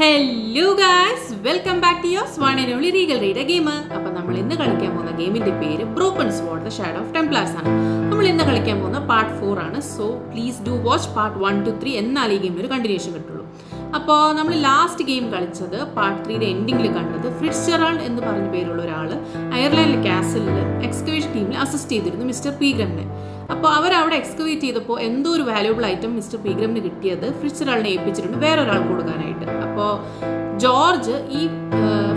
Hello guys, welcome back to your one and only regal reader gamer. അപ്പോൾ നമ്മൾ ഇന്ന് കളിക്കാൻ പോകുന്ന ഗെയിമിന്റെ പേര് broken sword the shadow of templars ആണ്. നമ്മൾ ഇന്ന് കളിക്കാൻ പോകുന്ന പാർട്ട് 4 ആണ്. So please do watch part 1 to 3 എന്നാൽ ഈ ഗെയിമിന് ഒരു കണ്ടിന്യൂഷൻ കിട്ടുള്ളൂ. അപ്പോൾ നമ്മൾ ലാസ്റ്റ് ഗെയിം കളിച്ചത് പാർട്ട് 3യുടെ എൻഡിങ്ങിൽ കണ്ടത് ഫിറ്റ്സ്ജെറാൾഡ് എന്ന് പറഞ്ഞ പേരുള്ള ഒരാൾ അയർലൻഡിലെ കാസലിൽ എക്സ്കവേഷൻ ടീമിൽ അസിസ്റ്റ് ചെയ്തിരുന്നു മിസ്റ്റർ പീഗ്രമിനെ. അപ്പോൾ അവരവിടെ എക്സ്കവേറ്റ് ചെയ്തപ്പോൾ എന്തോ ഒരു വാല്യൂബിൾ ഐറ്റം മിസ്റ്റർ പീഗ്രമിന് കിട്ടിയത് ഫിറ്റ്സ്ജെറാൾഡിനെ ഏൽപ്പിച്ചിട്ടുണ്ട് വേറൊരാൾക്ക് കൊടുക്കാനായിട്ട്. അപ്പോൾ ജോർജ് ഈ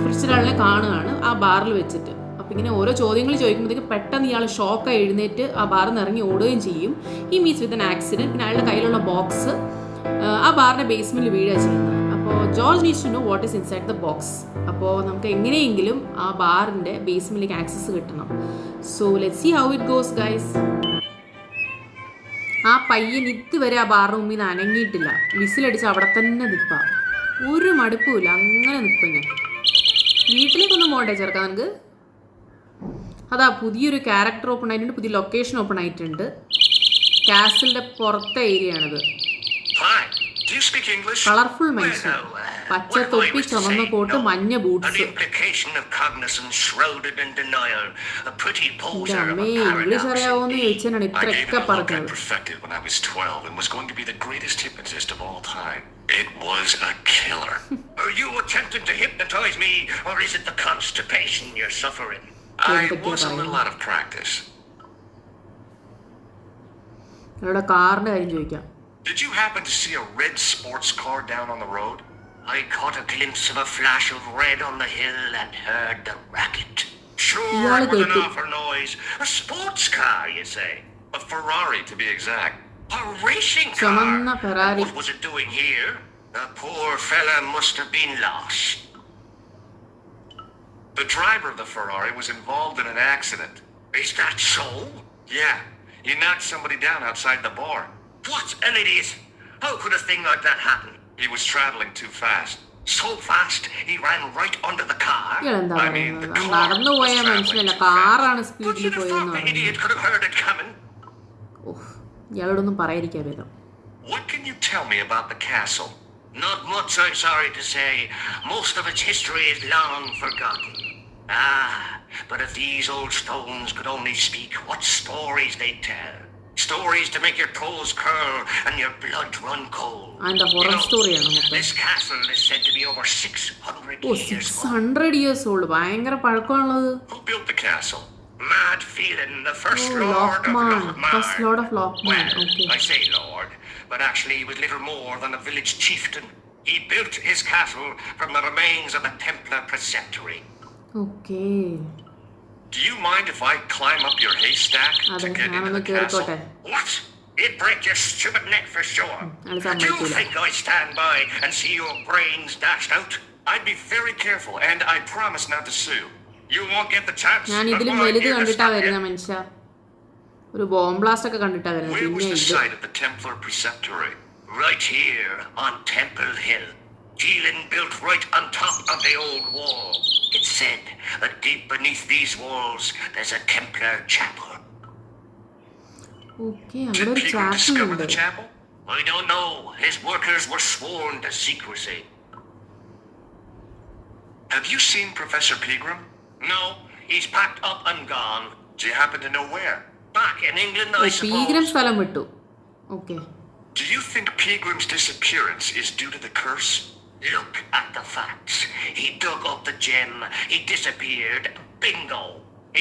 ഫിറ്റ്സ്ജെറാൾഡിനെ കാണുകയാണ് ആ ബാറിൽ വെച്ചിട്ട്. അപ്പോൾ ഇങ്ങനെ ഓരോ ചോദ്യങ്ങൾ ചോദിക്കുമ്പോഴത്തേക്ക് പെട്ടെന്ന് ഇയാൾ ഷോക്കായി എഴുന്നേറ്റ് ആ ബാറിൽ നിന്ന് ഇറങ്ങി ഓടുകയും ചെയ്യും. ഈ മീറ്റ്സ് വിത്ത് ആൻ ആക്സിഡൻറ്റ്. പിന്നെ അയാളുടെ കയ്യിലുള്ള ബോക്സ് ആ ബാറിൻ്റെ ബേസ്മെൻറ്റിൽ വീഴുക ചെയ്യുന്നത്. അപ്പോൾ George needs to know what is inside the box. അപ്പോൾ നമുക്ക് എങ്ങനെയെങ്കിലും ആ ബാറിൻ്റെ ബേസ്മെൻറ്റിലേക്ക് ആക്സസ് കിട്ടണം. So let's see how it goes guys. ആ പയ്യൻ ഇതുവരെ ആ ബാറിന് മുമ്പിൽ നിന്ന് അനങ്ങിയിട്ടില്ല. വിസിലടിച്ച് അവിടെ തന്നെ നിൽക്കുക, ഒരു മടുപ്പുമില്ല, അങ്ങനെ നിൽപ്പന്നെ. വീട്ടിലേക്കൊന്നും പോകണ്ടേ ചെറുക്കാൻ നമുക്ക്. അതാ പുതിയൊരു ക്യാരക്ടർ ഓപ്പൺ ആയിട്ടുണ്ട്, പുതിയ ലൊക്കേഷൻ ഓപ്പൺ ആയിട്ടുണ്ട്. കാസിലിൻ്റെ പുറത്തെ ഏരിയ ആണിത്. കളർഫുൾ മനുഷ്യൻ, പച്ച തൊപ്പി, ചുമന്ന കോട്ട്, മഞ്ഞ ബൂട്ട്സ്. അമ്മേ, ഇംഗ്ലീഷ് അറിയാവോന്ന് ചോദിച്ചാണ് ഇത്രയൊക്കെ പറഞ്ഞത്. It was a killer. Are you attempting to hypnotize me, or is it the constipation you're suffering? I was a little out of practice. അവരുടെ കാറിന്റെ കാര്യം ചോദിക്കാം. Did you happen to see a red sports car down on the road? I caught a glimpse of a flash of red on the hill and heard the racket. Sure, it was an awful noise. A sports car, you say? A Ferrari, to be exact. A racing car? What was it doing here? The poor fella must have been lost. The driver of the Ferrari was involved in an accident. Is that so? Yeah. He knocked somebody down outside the bar. What an idiot! How could a thing like that happen? He was traveling too fast. So fast, he ran right under the car. I mean, the car was traveling too fast. But you'd have thought the idiot could have heard it coming. ഇയാളോടൊന്നും പറയാതിരിക്കാൻ വേദം. What can you tell me about the castle? Not much, I'm sorry to say. Most of its history is long forgotten. But if these old stones could only speak, what stories they'd tell. Stories to make your toes curl and your blood run cold. And the horror story ആണ്. This castle is said to be over 600 years old. 600 years old. ഭയങ്കര പഴക്കമുള്ളത്. Who built the castle? Mad Phelan, the first lord of Lochmarne. First lord of Lochmarne. Well, okay. I say lord, but actually he was little more than a village chieftain. He built his castle from the remains of the Templar preceptory. Okay. Do you mind if I climb up your haystack to get into the castle? What? It'd break your stupid neck for sure. Do you think I stand by and see your brains dashed out? I'd be very careful, and I promise not to sue. You won't get the chance. ഞാൻ ഇതിലും വലുത് കണ്ടിട്ടാ വരുന്ന മനുഷ്യ. ഒരു bomb blast ഒക്കെ കണ്ടിട്ടാ വരുന്നത്. Where was the site of the Templar preceptory? Right here on Temple Hill. Phelan built right on top of the old wall. It's said that deep beneath these walls there's a Templar chapel. Okay, did Phelan discover the chapel? I don't know. His workers were sworn to secrecy. Have you seen Professor Pegram? No, he's packed up and gone. Do you happen to know where? Back in England, I suppose. Pegram സ്ഥലം വിട്ടു. Okay. Do you think Pegram's disappearance is due to the curse? Look at the facts. He dug up the gem, he disappeared, bingo.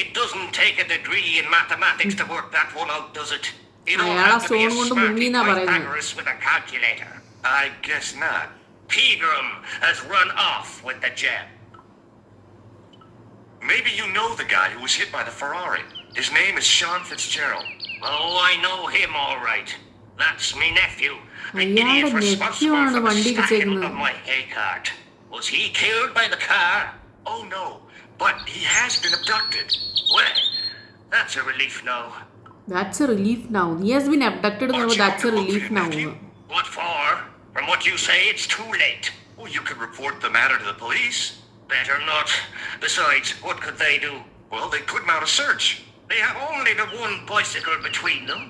It doesn't take a degree in mathematics to work that one out, does it? You don't have to be a smarty Pythagoras with a calculator. I guess not. Pegram has run off with the gem. Maybe you know the guy who was hit by the Ferrari. His name is Sean Fitzgerald. Oh, I know him all right. That's me nephew. The idiot responsible for the stacking of my hay cart. Was he killed by the car? Oh no, but he has been abducted. Well, that's a relief now. That's a relief now. He has been abducted. That's a relief now. What for? From what you say, it's too late. Well, you could report the matter to the police. Better not. Besides, what could they do? Well, they could mount a search. They have only the one bicycle between them.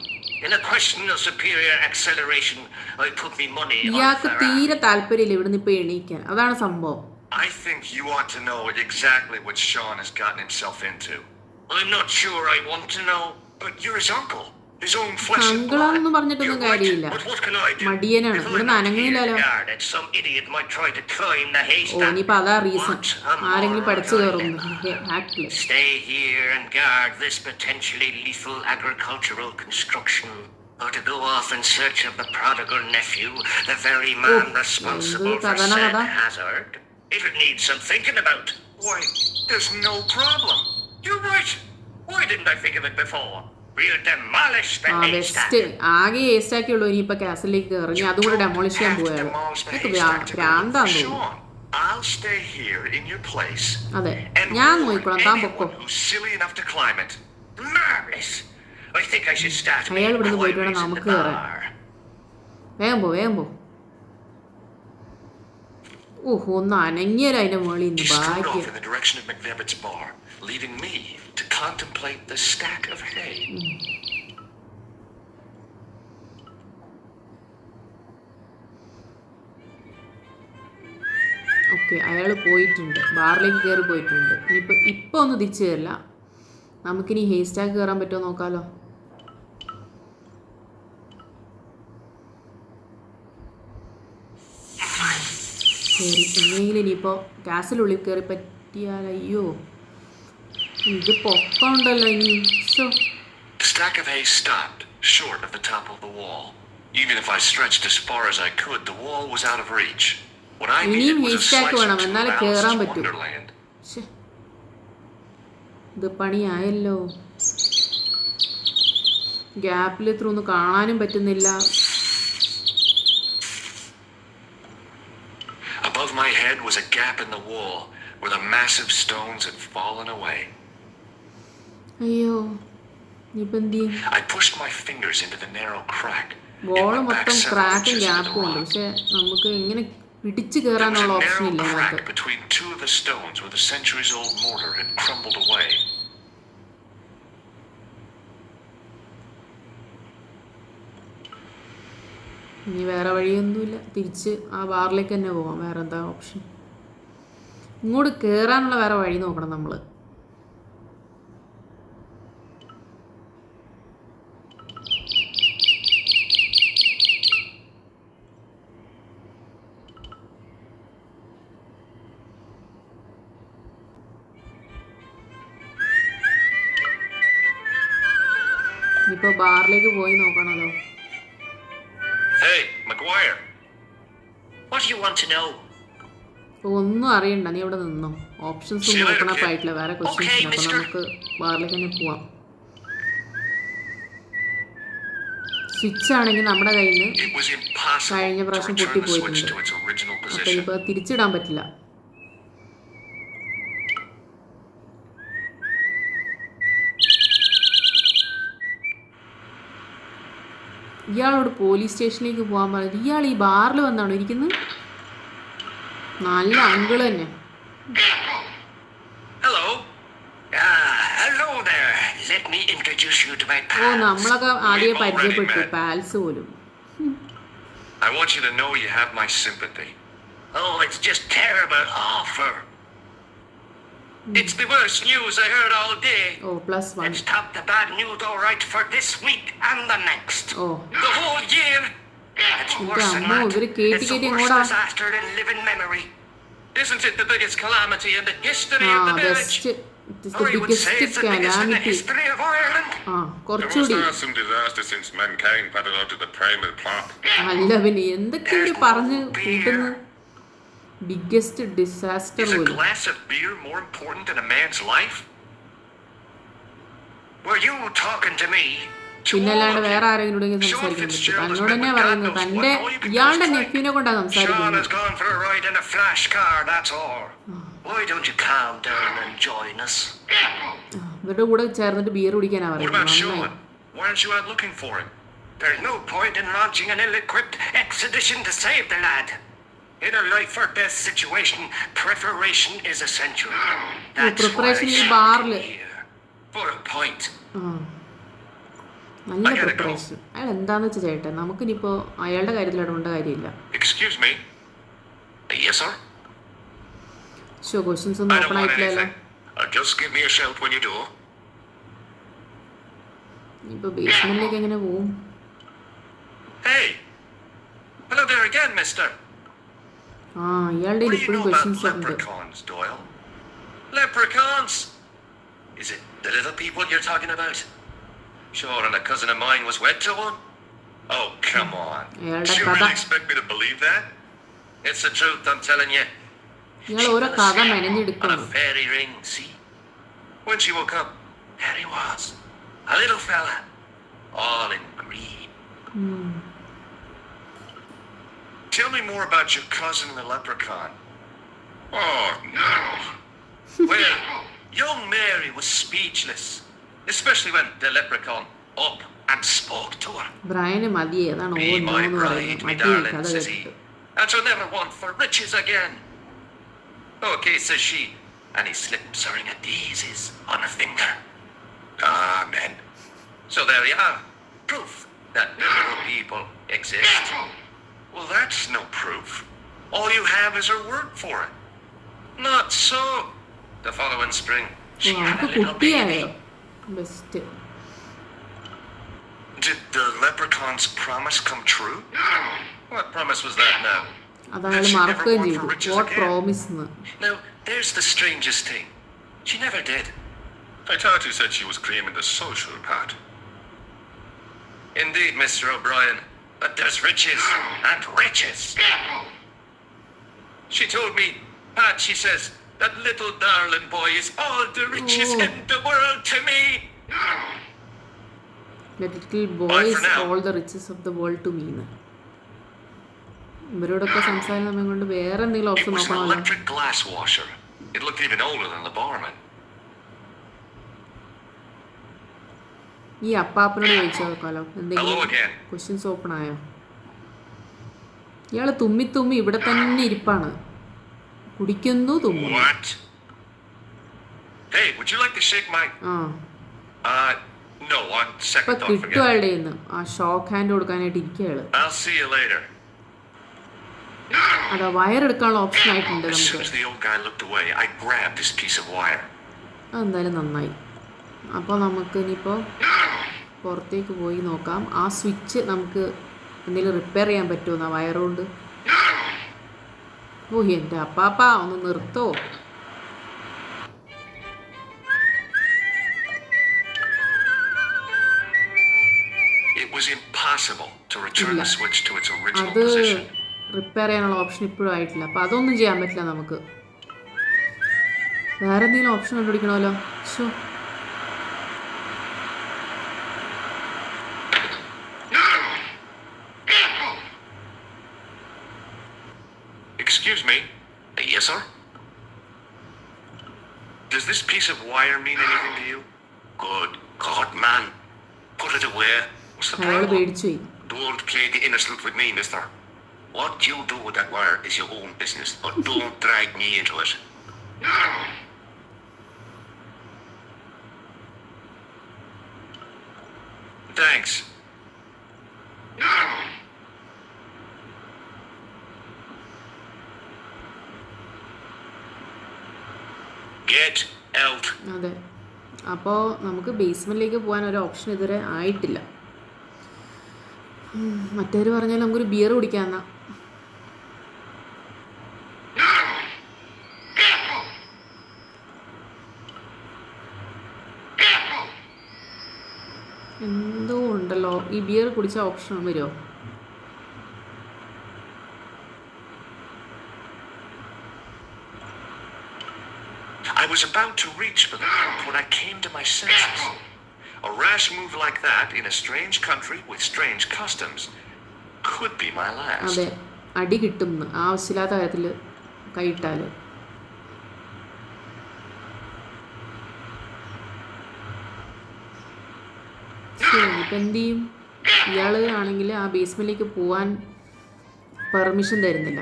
In a question of superior acceleration, I put me money on ഇയാൾക്ക് Ferrari. തീരെ താല്പര്യമില്ല ഇവിടുന്ന് ഇപ്പൊ എണീക്കാൻ. അതാണ് സംഭവം. I think you ought to know exactly what Sean has gotten himself into. I'm not sure I want to know. But you're his uncle. His own flesh and blood. അങ്കിളാണെന്ന് പറഞ്ഞിട്ടൊന്നും You're right, കാര്യമില്ല. but what can I do? മടിയനാണ്. If ഇവിടുന്ന് I'm not അനങ്ങുന്നില്ലല്ലോ. here guarded, some idiot might try to climb the oh haystack. ഇനിയിപ്പോ അതാ reason. What a ആരെങ്കിലും പഠിച്ചു moron. കയറും ഹാക്കില്. Stay here and guard this potentially lethal agricultural construction. Or to go off in search of the prodigal nephew, the very man responsible for said hazard. It'll need some thinking about. Why, there's no problem. You're right. Why didn't I think of it before? We'll demolish the haystack. Best ആകെ വേസ്റ്റാക്കി ഉള്ളൂ ഇനിയിപ്പോ കാസിലേക്ക് കയറി. ഇനി അതുകൂടെ demolish ചെയ്യാൻ പോയാണ്. ഭ്രാന്താന്ന് തോന്നുന്നു. Sean, I'll stay here in your place. അതെ And ഞാൻ warn നോക്കിക്കോളാം. താൻ പൊക്കോ. anyone who's silly enough to climb it. Marvelous. I think I should start അയാൾ making ഇവിടുന്ന് പോയിട്ട് വേണം inquiries in the നമുക്ക് കയറാൻ. bar. വേഗം പോ. ഓഹ് ഒന്ന് അനങ്ങിയല്ലോ അതിന്റെ മുകളിൽ He നിന്ന്. strode off ഭാഗ്യം. in the direction of McNevitt's bar, leaving me to contemplate the stack of hay. Okay അയാൾ പോയിട്ടുണ്ട്. ബാറിലേക്ക് കയറി പോയിട്ടുണ്ട്. ഇപ്പൊ ഒന്നും തിരിച്ചു തരില്ല. നമുക്കിനി ഹേസ്റ്റാക്ക് കയറാൻ പറ്റുമോ നോക്കാലോ. കയറി എങ്ങനെയെങ്കിലും ഇനിയിപ്പോൾ കാസിലുള്ളിൽ കയറി പറ്റിയാൽ അയ്യോ ഇത് പൊക്കമുണ്ടല്ലോ ഇനി. The stack of hay stopped short of the top of the wall. Even if I stretched as far as I could, the wall was out of reach. What I needed was a slice or two of Alice's Wonderland. ഇത് പണിയായല്ലോ. ഗ്യാപ്പിൽ ഇത്ര ഒന്നും കാണാനും പറ്റുന്നില്ല. Above my head was a gap in the wall where the massive stones had fallen away. അയ്യോ ഇനിയിപ്പോൾ എന്ത് ചെയ്യും? I pushed my fingers into the narrow crack. Wall മൊത്തം ക്രാക്കും ഗ്യാപ്പും ഉണ്ട്. പക്ഷെ നമുക്ക് എങ്ങനെ പിടിച്ചു കയറാനുള്ള ഓപ്ഷൻ ഇല്ല അതിനകത്ത്. Between two of the stones where the centuries-old mortar had crumbled away. ഇനി വേറെ വഴിയൊന്നുമില്ല. തിരിച്ച് ആ ബാറിലേക്ക് തന്നെ പോവാം. വേറെ എന്താ ഓപ്ഷൻ? ഇങ്ങോട്ട് കയറാനുള്ള വേറെ വഴി നോക്കണം നമ്മൾ. ഇനിയിപ്പോൾ ബാറിലേക്ക് പോയി നോക്കണമല്ലോ. Hey, McGuire. What do you want to know? ഒന്നും അറിയണ്ട, നീ ഇവിടെ നിന്നോ. ഓപ്ഷൻസ് ഒന്നും ഓപ്പൺ അപ്പ് ആയിട്ടില്ല. വേറെ ക്വസ്റ്റ്യൻസ് ഉണ്ട്. അപ്പോൾ നമുക്ക് ബാറിലേക്ക് തന്നെ പോവാം. സ്വിച്ച് ആണെങ്കിൽ നമ്മുടെ കയ്യിൽ നിന്ന് കഴിഞ്ഞ പ്രാവശ്യം പൊട്ടിപ്പോയിട്ടുണ്ട്. അപ്പോൾ ഇപ്പോൾ തിരിച്ചിടാൻ പറ്റില്ല. ഇയാളോട് പോലീസ് സ്റ്റേഷനിലേക്ക് പോകാൻ പറഞ്ഞത്. ഇയാൾ ഈ ബാറിൽ വന്നാണോ ഇരിക്കുന്നത്? നല്ല അങ്കിള് തന്നെ. ഓ നമ്മളൊക്കെ ആദ്യം പരിചയപ്പെട്ടു. പാൽസ് പോലും. I want you to know you have my sympathy. Oh, it's just terrible, awful. It's the worst news I heard all day. Oh, +1. Let's top the bad news all right for this week and the next. Oh. The whole year. It's worse than that. It's the worst disaster in living memory. Isn't it the biggest calamity in the history of the village? It is the biggest calamity. History of Ireland. കുറച്ചുകൂടി. There was some disaster since mankind paddled out to the primal plot. അല്ല പിന്നെ എന്തൊക്കെയാണ് പറഞ്ഞ് കൂട്ടുന്നത്? Biggest disaster. Is a glass of beer more important than a man's life? Were you talking to me? പിന്നല്ലാണ്ട് വേറെ ആരെങ്കിലും സംസാരിക്കാൻ പറ്റും? തന്നോട് തന്നെയാ പറയുന്നത്. തന്റെ ഇയാളുടെ നെഫ്യൂനെ കൊണ്ടാണ് സംസാരിക്കുന്നത്. ഇവരുടെ കൂടെ ചേർന്നിട്ട് ബിയർ കുടിക്കാനാ പറയുന്നത്. There's no point in launching an ill-equipped expedition to save the lad. In a life or death situation, preparation is essential. That's preparation why I ഈ ബാറില് here for a point. നല്ല പ്രിപ്പറേഷൻ. അയാൾ എന്താണെന്ന് വെച്ചാൽ ചേട്ടാ, നമുക്കിനിപ്പോൾ അയാളുടെ കാര്യത്തിൽ ഇടപെടേണ്ട കാര്യമില്ല. Excuse me. Yes, sir? Show questions ഒന്നും I don't ഓപ്പൺ want ആയിട്ടില്ലല്ലോ. anything. Just give me a shout when you do. ഇപ്പോൾ ബേസ്മെന്റിലേക്ക് എങ്ങനെ പോവും? Hey! Hello there again, mister. ആ ഇയാളുടെ What do you ഇപ്പോഴും know about ക്വസ്റ്റ്യൻസ് ഉണ്ട്. leprechauns, Doyle? Leprechauns? Is it the little people you're talking about? Sure, and a cousin of mine was wed to one. Oh, come on. അയാളുടെ Do you കഥ really expect me to believe that? It's the truth, I'm telling you. ഇയാൾ ഓരോ കഥ മെനഞ്ഞെടുക്കുന്നു. On a fairy ring, see? When she woke up, there he was. A little fella. All in green. Tell me more about your cousin the leprechaun. Oh, no. Well, young Mary was speechless. Especially when the leprechaun up and spoke to her. ബ്രയന് മതിയെ അതാണ് Be oh my എന്ന് bride, പറയുന്നത്. me മതി darling, കഥ says he. കേട്ടിട്ട്. And she'll never want for riches again. Okay, says she. And he slips her ring of daisies on her finger. Amen. So there you are. Proof that little people exist. Well, that's no proof. All you have is her word for it. Not so. The following spring, she had a നമുക്ക് little കുട്ടിയായോ? baby. Best. Did the leprechaun's promise come true? What promise was that now? അതയാൾ മറക്കുകയും ചെയ്തു. What promise എന്ന്. Now, there's the strangest thing. She never did. I thought you said she was claiming the social part. Indeed, Mr. O'Brien, but there's riches and riches. She told me, Pat, she says, that little darling boy is all the richest in the world to me. The little boy is all the riches of the world to me. ഇവരോടൊക്കെ സംസാരം നമ്മെ കൊണ്ട് വേറെ എന്തെങ്കിലും It option was an നോക്കണമല്ലോ. electric glass washer. It looked even older than the barman. ഈ അപ്പാപ്പനോട് ചോദിച്ചു നോക്കാലോ Hello എന്തെങ്കിലും again. ക്വസ്റ്റ്യൻസ് ഓപ്പൺ ആയോ? ഇയാള് തുമ്മി തുമ്മി ഇവിടെ തന്നെ ഇരിപ്പാണ്. കുടിക്കുന്നു തുമ്മുന്നു. What? Hey, would you like to shake my... No, on ഇപ്പൊ second thought, കിട്ടും forget it. അയാളുടെ നിന്ന് ആ ഷോക്ക് ഹാൻഡ് കൊടുക്കാനായിട്ട് ഇരിക്കുകയാണ്. I'll see you later. അതാ വയറെടുക്കാനുള്ള ഓപ്ഷൻ ആയിട്ടുണ്ട് As soon നമുക്ക്. as the old guy looked away, I grabbed this piece of wire. അതെന്തായാലും നന്നായി. അപ്പോൾ നമുക്ക് ഇനിയിപ്പോൾ പുറത്തേക്ക് പോയി നോക്കാം. ആ സ്വിച്ച് നമുക്ക് എന്തെങ്കിലും റിപ്പയർ ചെയ്യാൻ പറ്റുമോ ആ വയറുകൊണ്ട്? ഓ എൻ്റെ അപ്പാപ്പ ഒന്ന് നിർത്തോ. It was impossible to return the switch to its original അത് position. റിപ്പയർ ചെയ്യാനുള്ള ഓപ്ഷൻ ഇപ്പോഴും ആയിട്ടില്ല. അപ്പോൾ അതൊന്നും ചെയ്യാൻ പറ്റില്ല നമുക്ക്. വേറെ എന്തെങ്കിലും ഓപ്ഷൻ കണ്ടുപിടിക്കണമല്ലോ. ഷോ Excuse me? Yes, sir? Does this piece of wire mean anything to you? Good God, man. Put it away. What's the അയാൾ problem? പേടിച്ചു പോയി. Don't play the innocent with me, mister. What you do with that wire is your own business, but don't drag me into it. Thanks. Get out. അതെ. അപ്പോൾ നമുക്ക് ബേസ്മെൻറ്റിലേക്ക് പോകാൻ ഒരു option ഇതുവരെ ആയിട്ടില്ല. മറ്റേവർ പറഞ്ഞാൽ നമുക്കൊരു ബിയർ കുടിക്കാമെന്നാ. എന്തോ ഉണ്ടല്ലോ. ഈ ബിയർ കുടിച്ച ഓപ്ഷൻ വരുമോ? I was about to reach for the cup when I came to my senses. A rash move like that in a strange country with strange customs could be my last. അതെ, അടി കിട്ടും ആവശ്യമില്ലാത്ത കാര്യത്തിൽ കൈയിട്ടാൽ. ഇപ്പം എന്ത് ചെയ്യും? ഇയാൾ ആണെങ്കിൽ ആ ബേസ്മെൻറ്റിലേക്ക് പോവാൻ പെർമിഷൻ തരുന്നില്ല.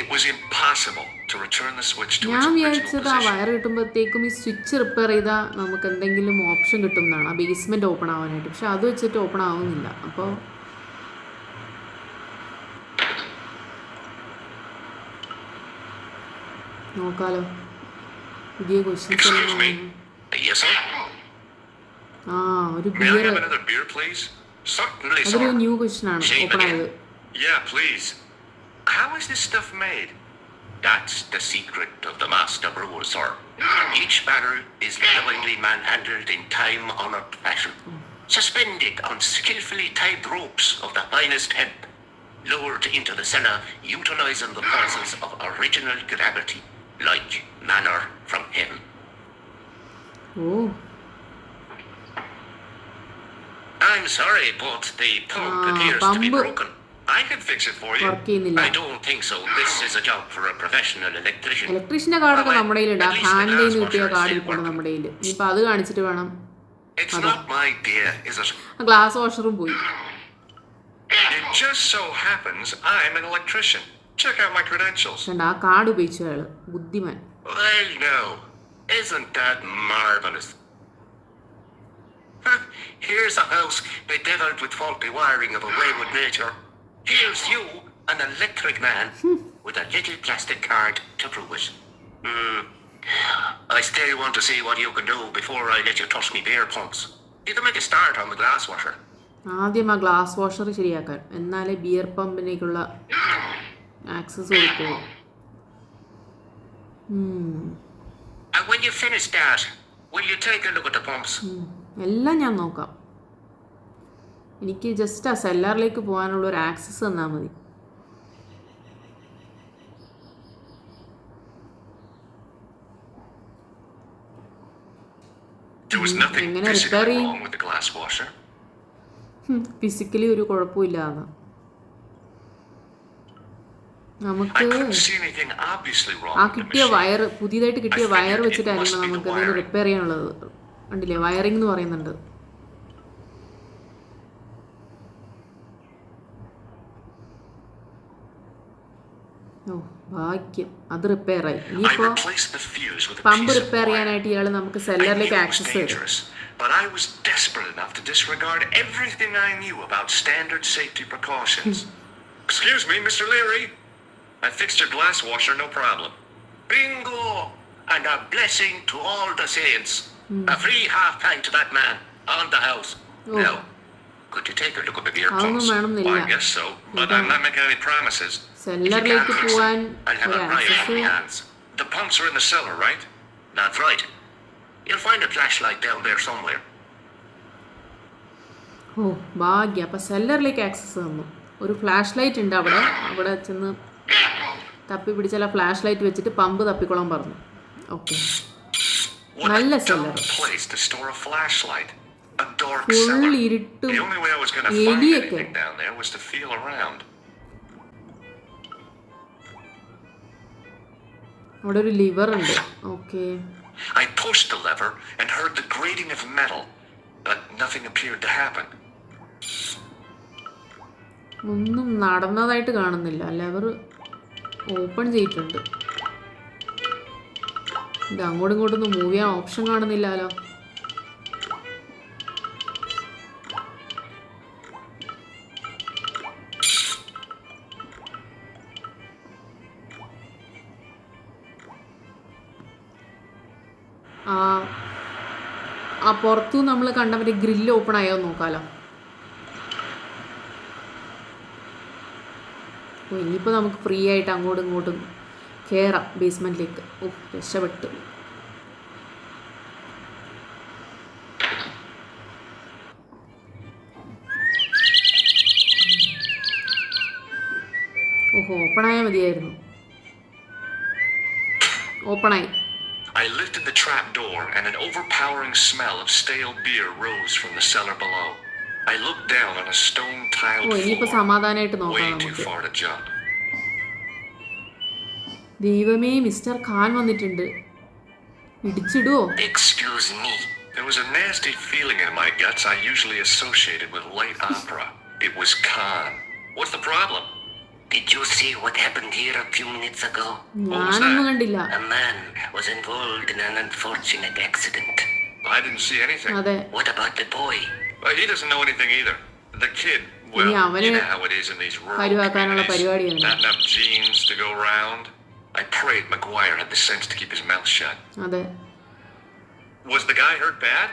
It was impossible to return the switch to its ഞാൻ original വിചാരിച്ചത് ആ position. വയർ കിട്ടുമ്പോഴത്തേക്കും ഈ സ്വിച്ച് റിപ്പയർ ചെയ്താൽ നമുക്ക് എന്തെങ്കിലും ഓപ്ഷൻ കിട്ടും എന്നാണ് ആ ബേസ്മെൻറ്റ് ഓപ്പൺ ആവാനായിട്ട്. പക്ഷെ അത് വെച്ചിട്ട് ഓപ്പൺ ആവുന്നില്ല. അപ്പോൾ നോക്കാലോ. പുതിയ questions Excuse me. Yes, sir. ആ ഒരു May I beer, have another beer, please? Certainly, അതൊരു sir. ന്യൂ ക്വസ്റ്റ്യൻ ആണ് Shame ഓപ്പൺ again. ആയത്. Yeah, please. How is this stuff made? That's the secret of the master brewer, sir. Each barrel is lovingly manhandled in time-honored fashion, suspended on skillfully tied ropes of the finest hemp, lowered into the cellar, utilizing the forces of original gravity, like manna from heaven. ഓ I'm sorry, but the pump appears to be pump. broken. I can fix it for you. Work ചെയ്യുന്നില്ല. I don't think so. This is a job for a professional electrician. ഇലക്ട്രീഷ്യൻ്റെ കാർഡൊക്കെ നമ്മുടെ കയ്യിലുണ്ട്. ആ At least the handle നിന്ന് glass കിട്ടിയ washer is card still ഇരിപ്പുണ്ട് working. നമ്മുടെ കയ്യിൽ. ഇനിയിപ്പോൾ അത് കാണിച്ചിട്ട് വേണം. It's not my idea, is it? ആ ഗ്ലാസ് വാഷറും പോയി. It just so happens I'm an electrician. Check out my credentials. കണ്ട ആ കാർഡ് ഉപയോഗിച്ചു അയാൾ. ബുദ്ധിമാൻ. Well, no. Isn't that marvelous? Here's a house bedeviled with faulty wiring of a wayward nature. Here's you, an electric man, with a little plastic card to prove it. I still want to see what you can do before I let you touch me beer pumps. You can make a start on the glass washer. ആദ്യം ആ glass washer ശരിയാക്കാൻ, എന്നാലേ beer പമ്പിനേക്കുള്ള access കൊടുക്കുള്ളൂ. And when you finish that, will you take a look at the pumps? എല്ലാം ഞാൻ നോക്കാം. എനിക്ക് just ആ സെല്ലാറിലേക്ക് പോകാനുള്ള ഒരു ആക്സസ് തന്നാൽ മതി. There was nothing എങ്ങനെ physically റിപ്പയർ ചെയ്യും? wrong with the glass washer. Physically ഒരു കുഴപ്പമില്ലാന്ന്. നമുക്ക് I couldn't see anything obviously wrong ആ with the കിട്ടിയ machine. വയർ, പുതിയതായിട്ട് കിട്ടിയ I figured wire it വെച്ചിട്ടായിരിക്കണം must be the നമുക്ക് അതിന് wiring. റിപ്പയർ ചെയ്യാനുള്ളത്. കണ്ടില്ലേ, വയറിംഗ് എന്ന് പറയുന്നുണ്ട്. ഓ ഭാഗ്യം, അത് റിപ്പയർ ആയി. I ഇനിയിപ്പോൾ replaced the fuse with a pump piece of repair wire. ചെയ്യാനായിട്ട് ഇയാൾ നമുക്ക് I സെല്ലറിലേക്ക് knew it was access തരും. dangerous, but I was desperate enough to disregard everything I knew about standard safety precautions. Excuse me, Mr. Leary. I fixed your glass washer, no problem. Bingo! And a blessing to all the saints. A free half pint to that man, on the house. Oh. Now, could you take a look at the beer അതൊന്നും pumps? വേണമെന്നില്ല. Well, I guess so, but I'm not making any promises. സെല്ലറിലേക്ക് പോവാൻ I'll have ഒരു a riot on access. my hands. The pumps are in the cellar, right? That's right. You'll find a flashlight down there somewhere. ഓ ഭാഗ്യം, അപ്പം സെല്ലറിലേക്ക് access തന്നു. ഒരു flash light ഉണ്ട് അവിടെ. അവിടെ ചെന്ന് തപ്പി പിടിച്ചാൽ ആ ഫ്ലാഷ് ലൈറ്റ് വെച്ചിട്ട് പമ്പ് തപ്പിക്കോളാൻ പറഞ്ഞു. ഓക്കെ, What നല്ല a dumb seller. place to store a flashlight. A dark full cellar. ഇരുട്ടും The only way I was going to find എലിയൊക്കെ. anything down there was to feel around. അവിടെ ഒരു liver ഉണ്ട്. Okay, I pushed the lever and heard the grating of metal, but nothing appeared to happen. ഒന്നും നടന്നതായിട്ട് കാണുന്നില്ല. Lever open ചെയ്തിട്ടുണ്ട്. ഇത് അങ്ങോട്ടും ഇങ്ങോട്ടൊന്നും move ചെയ്യാൻ ഓപ്ഷൻ കാണുന്നില്ലല്ലോ. ആ പുറത്തു നമ്മൾ കണ്ട മറ്റേ ഗ്രില്ല് ഓപ്പൺ ആയോ നോക്കാലോ. ഓ ഇനിയിപ്പോൾ നമുക്ക് ഫ്രീ ആയിട്ട് അങ്ങോട്ടും ഇങ്ങോട്ടും കയറാം ബേസ്മെൻറ്റിലേക്ക്. ഓ രക്ഷപ്പെട്ട്. ഓഹോ, ഓപ്പണായാൽ മതിയായിരുന്നു. ഓപ്പണായി. I lifted the trap door and an overpowering smell of stale beer rose from the cellar below. I looked down on a stone-tiled ഓ ഇനിയിപ്പോൾ floor, സമാധാനമായിട്ട് നോക്കാം way too നമുക്ക്. far to jump. ദൈവമേ, മിസ്റ്റർ ഖാൻ വന്നിട്ടുണ്ട്. ഇടിച്ചിടുവോ? Excuse me. There was a nasty feeling in my guts I usually associated with light opera. It was Khan. What's the problem? Did you see what happened here a few minutes ago? ഞാനൊന്നും കണ്ടില്ല. A man was involved in an unfortunate accident. I didn't see anything. അതെ. What about the boy? He doesn't know anything either. The kid, well, you know how it is in these rural communities. Not enough genes to go around. I prayed Maguire had the sense to keep his mouth shut. അതെ. Was the guy hurt bad?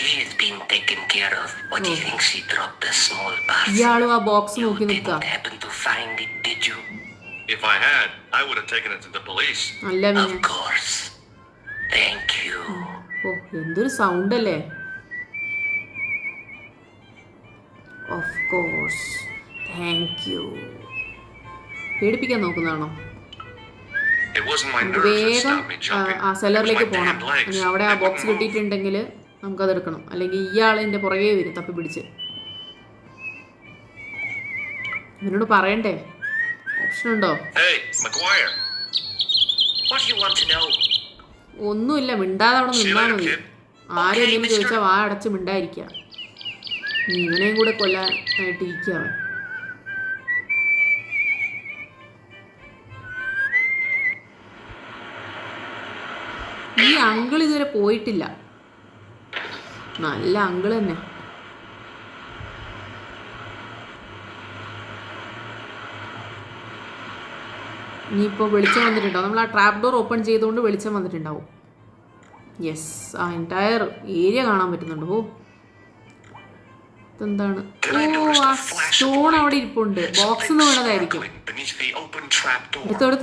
He is being taken care of, but he thinks he dropped a small parcel. ഇയാളും ആ box You നോക്കി നിൽക്കുക. didn't happen to find it, did you? If I had, I would have taken it to the police. അല്ല Of പിന്നെ. course. Thank you. ഓ എന്തൊരു sound അല്ലേ. Of course thank you. പേടിപ്പിക്കാൻ നോക്കുന്നതാണോ? It wasn't my nerves that വേഗം stopped me jumping. ആ It was സെല്ലറിലേക്ക് my പോകണം. damn legs. ഇനി അവിടെ ആ They ബോക്സ് wouldn't move. കിട്ടിയിട്ടുണ്ടെങ്കിൽ നമുക്കത് എടുക്കണം. അല്ലെങ്കിൽ ഇയാൾ എൻ്റെ പുറകെ വരും തപ്പി പിടിച്ച്. ഇവനോട് പറയണ്ടേ? ഓപ്ഷൻ ഉണ്ടോ? Hey, Maguire. What do you want to know? ഒന്നുമില്ല, മിണ്ടാതെ അവിടെ See you നിന്നാൽ later, മതി. kid. ആരും Okay, എന്തെങ്കിലും mister. ചോദിച്ചാൽ വാ അടച്ച് മിണ്ടായിരിക്കുക. ഇവനെയും കൂടെ കൊല്ലാനായിട്ട് ഇരിക്കുക അവൻ. ഈ അങ്കിൾ ഇതുവരെ പോയിട്ടില്ല. നല്ല അങ്കിൾ തന്നെ. ഇനിയിപ്പോൾ വെളിച്ചം വന്നിട്ടുണ്ടാവും. നമ്മൾ ആ ട്രാപ്പ് ഡോർ ഓപ്പൺ ചെയ്തുകൊണ്ട് വെളിച്ചം വന്നിട്ടുണ്ടാവും. യെസ്, ആ എൻറ്റയർ ഏരിയ കാണാൻ പറ്റുന്നുണ്ട്. ഓ ഇതെന്താണ്? ഓ ആ സ്റ്റോൺ അവിടെ ഇരിപ്പുണ്ട്. ബോക്സ് എന്ന് വേണതായിരിക്കും.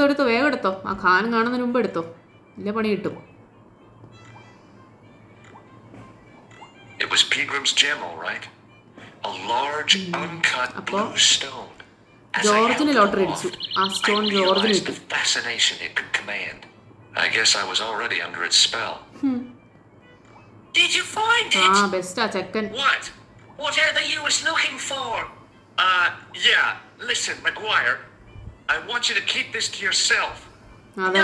എടുത്തോ വേഗം എടുത്തോ. ആ ഖാൻ കാണുന്നതിന് മുമ്പ് എടുത്തോ, ഇല്ല പണി കിട്ടും. It was Pilgrim's gem, all right. A large, uncut blue stone. ജോർജിന് ലോട്ടറി അടിച്ചു. ആ സ്റ്റോൺ ജോർജിന് The കിട്ടി. fascination it could command. I guess I was already under its spell. Did you find ആ it? ബെസ്റ്റാ ചെക്കൻ. What? Whatever you was looking for. Yeah. Listen, Maguire. I want you to keep this to yourself. അതെ,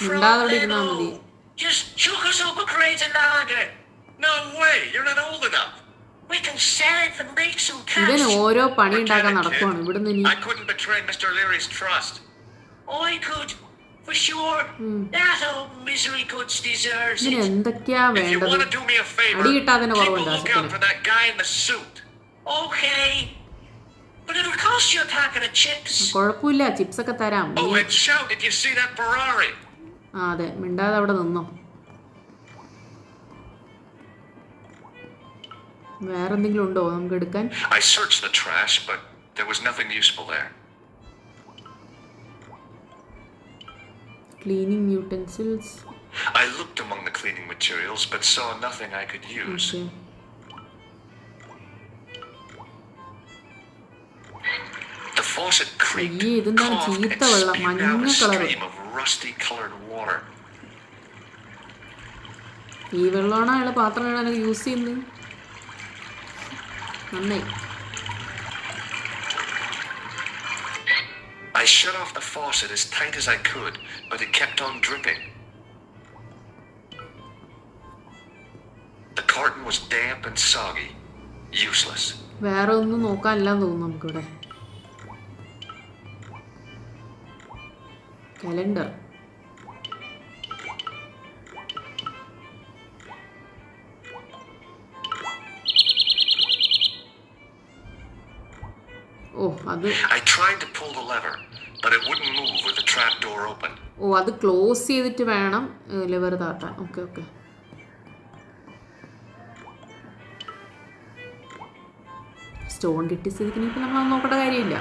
മിണ്ടാതെ അവിടെ ഇരുന്നാൽ മതി. Just chuck us up a crate of lager. No way. You're not old enough. We can sell it and make some ഇവൻ cash. ഓരോ പണി Forget ഉണ്ടാക്കാൻ it, നടക്കുവാണ് kid. ഇവിടുന്ന്. ഇനി I couldn't betray Mr. Leary's trust. I could, for sure. That old misery goods deserves ഇതിന് it. എന്തൊക്കെയാ If you വേണ്ടത്? want to do me a favor, അടി കിട്ടാതെ keep a കുറവുണ്ട് ആ lookout ചെക്കന്. for that guy in the suit. Okay. But it'll cost you a packet of chips. കുഴപ്പമില്ല, chips ഒക്കെ തരാം. Oh, and shout, did you see that Ferrari? ആ അതെ, മിണ്ടാതെ അവിടെ നിന്നോ. വേറെ എന്തെങ്കിലും ഉണ്ടോ നമുക്ക് എടുക്കാൻ? I searched the trash, but there was nothing useful there. Cleaning utensils. I looked among the cleaning materials, but saw nothing I could use. Okay. The faucet creaked, അയ്യേ, ഇതെന്താണ് coughed, and ചീത്ത വെള്ളം, spewed out മഞ്ഞ a colour. stream of rusty-colored water. ഈ വെള്ളമാണ് അയാൾ പാത്രം കഴുകാനൊക്കെ use ചെയ്യുന്നത്. നന്നായി. I shut off the faucet as tight as I could, but it kept on dripping. The carton was damp and soggy. Useless. വേറെ ഒന്നും നോക്കാനില്ലാന്ന് തോന്നുന്നു നമുക്കിവിടെ. കലണ്ടർ. ഓ അത് I tried to pull the lever, but it wouldn't move with the trap door open. ഓ അത് close ചെയ്തിട്ട് വേണം lever താത്താൻ. Okay okay. Stone കിട്ടിയ സ്ഥിതിക്ക് ഇപ്പം നമ്മൾ നോക്കേണ്ട കാര്യമില്ല.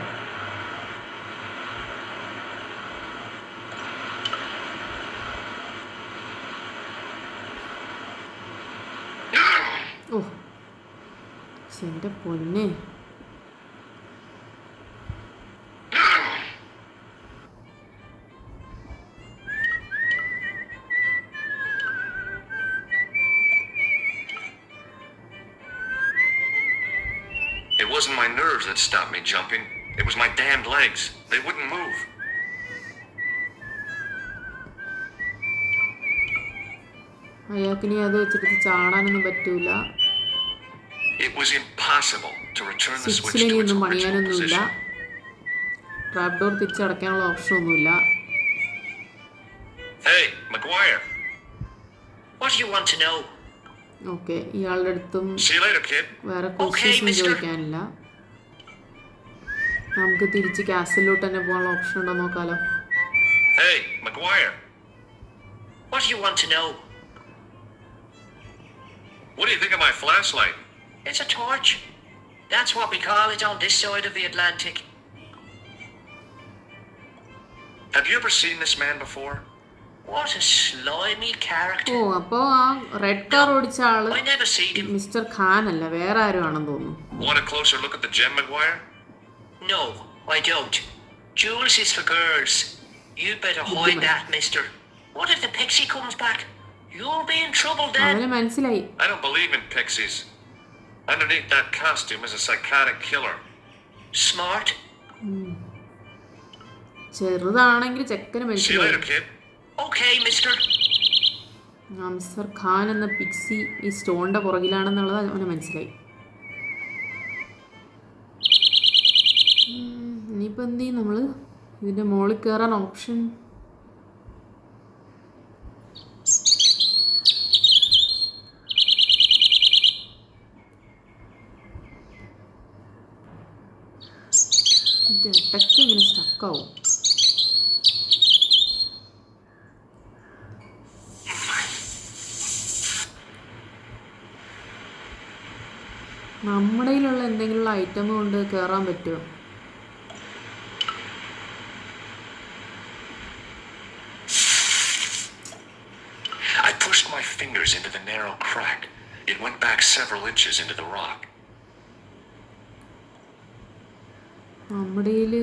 ഓ എൻ്റെ പൊന്നെ. It wasn't my nerves that stopped me jumping. It was my damned legs. They wouldn't move. അയാൾക്കിനി അത് വെച്ചിട്ട് ചാടാനൊന്നും പറ്റൂല. It was impossible to return the switch to its സ്വിച്ചിലൊന്നും original പണിയാനൊന്നുമില്ല. position. ട്രാപ്പ് ഡോർ തിരിച്ചടയ്ക്കാനുള്ള ഓപ്ഷൻ ഒന്നുമില്ല. Hey, Maguire. What do you want to know? Okay, ഇയാളുടെ അടുത്തും See you later, kid. വേറെ ക്വസ്റ്റ്യൻസും ചോദിക്കാനില്ല. നമുക്ക് തിരിച്ച് കാസിലോട്ട് തന്നെ പോകാനുള്ള ഓപ്ഷൻ ഉണ്ടോ നോക്കാലോ. Hey, Maguire. What do you want to know? What do you think of my flashlight? It's a torch. That's what we call it on this side of the Atlantic. Have you ever seen this man before? What a slimy character. ഓ, അപ്പോൾ ആ red car ഓടിച്ച ആള് I never seen him. Mister Khan അല്ല, വേറെ ആരും ആണെന്ന് തോന്നുന്നു. Want a closer look at the gem, Maguire? No, I don't. Jewels is for girls. You better hide that, mister. What if the pixie comes back? You'll be in trouble then. അവന് മനസ്സിലായി. I don't believe in pixies. Underneath that costume is a psychotic killer. Smart. ചെറുതാണെങ്കിൽ ചെക്കന് See you മനസ്സിലായി. later, kid. Okay, mister. Mister Khan എന്ന Pixie ഈ സ്റ്റോണിന്റെ പുറകിലാണെന്നുള്ളത് അവന് മനസ്സിലായി. ഇനിയിപ്പോൾ എന്ത് ചെയ്യും നമ്മൾ? ഇതിൻ്റെ മുകളിൽ കയറാൻ ഓപ്ഷൻ ഇടയ്ക്ക് ഇങ്ങനെ സ്റ്റക്കാവും. നമ്മുടെ കയ്യിലുള്ള എന്തെങ്കിലും ഐറ്റം കൊണ്ട് കയറാൻ പറ്റുമോ? I pushed my fingers into the narrow crack. It went back several inches into the rock. നമ്മുടെ കയ്യിൽ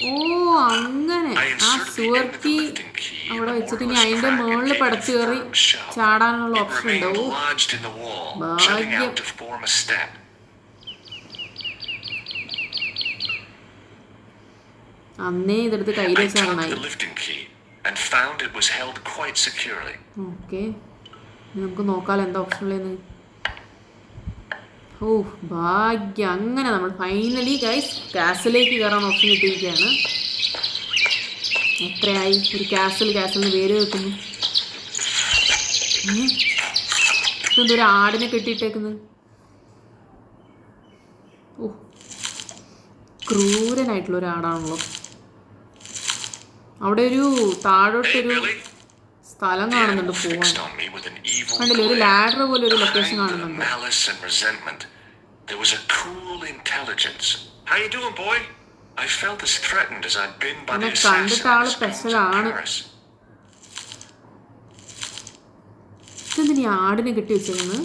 ഓ അങ്ങനെ ആ സുവർക്കി അവിടെ വെച്ചിട്ട് ഇനി അതിന്റെ മുകളിൽ പടച്ചു കയറി ചാടാനുള്ള ഓപ്ഷൻ ഉണ്ടാവും. ഭാഗ്യം. അന്നേ ഇതെടുത്ത് കയ്യിൽ വെച്ചാൽ നന്നായി. ഓക്കെ, നമുക്ക് നോക്കാലോ എന്താ ഓപ്ഷൻ ഉള്ളതെന്ന്. ഓ ഭാഗ്യം, അങ്ങനെ നമ്മൾ ഫൈനലി ഗൈസ് കാസിലേക്ക് കയറാൻ ഓപ്ഷൻ കിട്ടിയിരിക്കുകയാണ്. എത്രയായി ഒരു കാസലിന് പേര് വെക്കുന്നു? ഇതെന്തൊരു ആടിനെ കെട്ടിയിട്ടേക്കുന്നത്? ഓ, ക്രൂരനായിട്ടുള്ള ഒരാടാണല്ലോ. അവിടെ ഒരു താഴോട്ടൊരു സ്ഥലം കാണുന്നുണ്ട് പോവാൻ. കണ്ടില്ലേ, ഒരു ലാഡർ പോലെ ഒരു ലൊക്കേഷൻ കാണുന്നുണ്ട്. എന്നെ കണ്ടിട്ട് ആള് സ്പെഷ്യലാണ്. ഇതെന്തിനാ ആടിനെ കെട്ടി വെച്ചേക്കുന്നത്?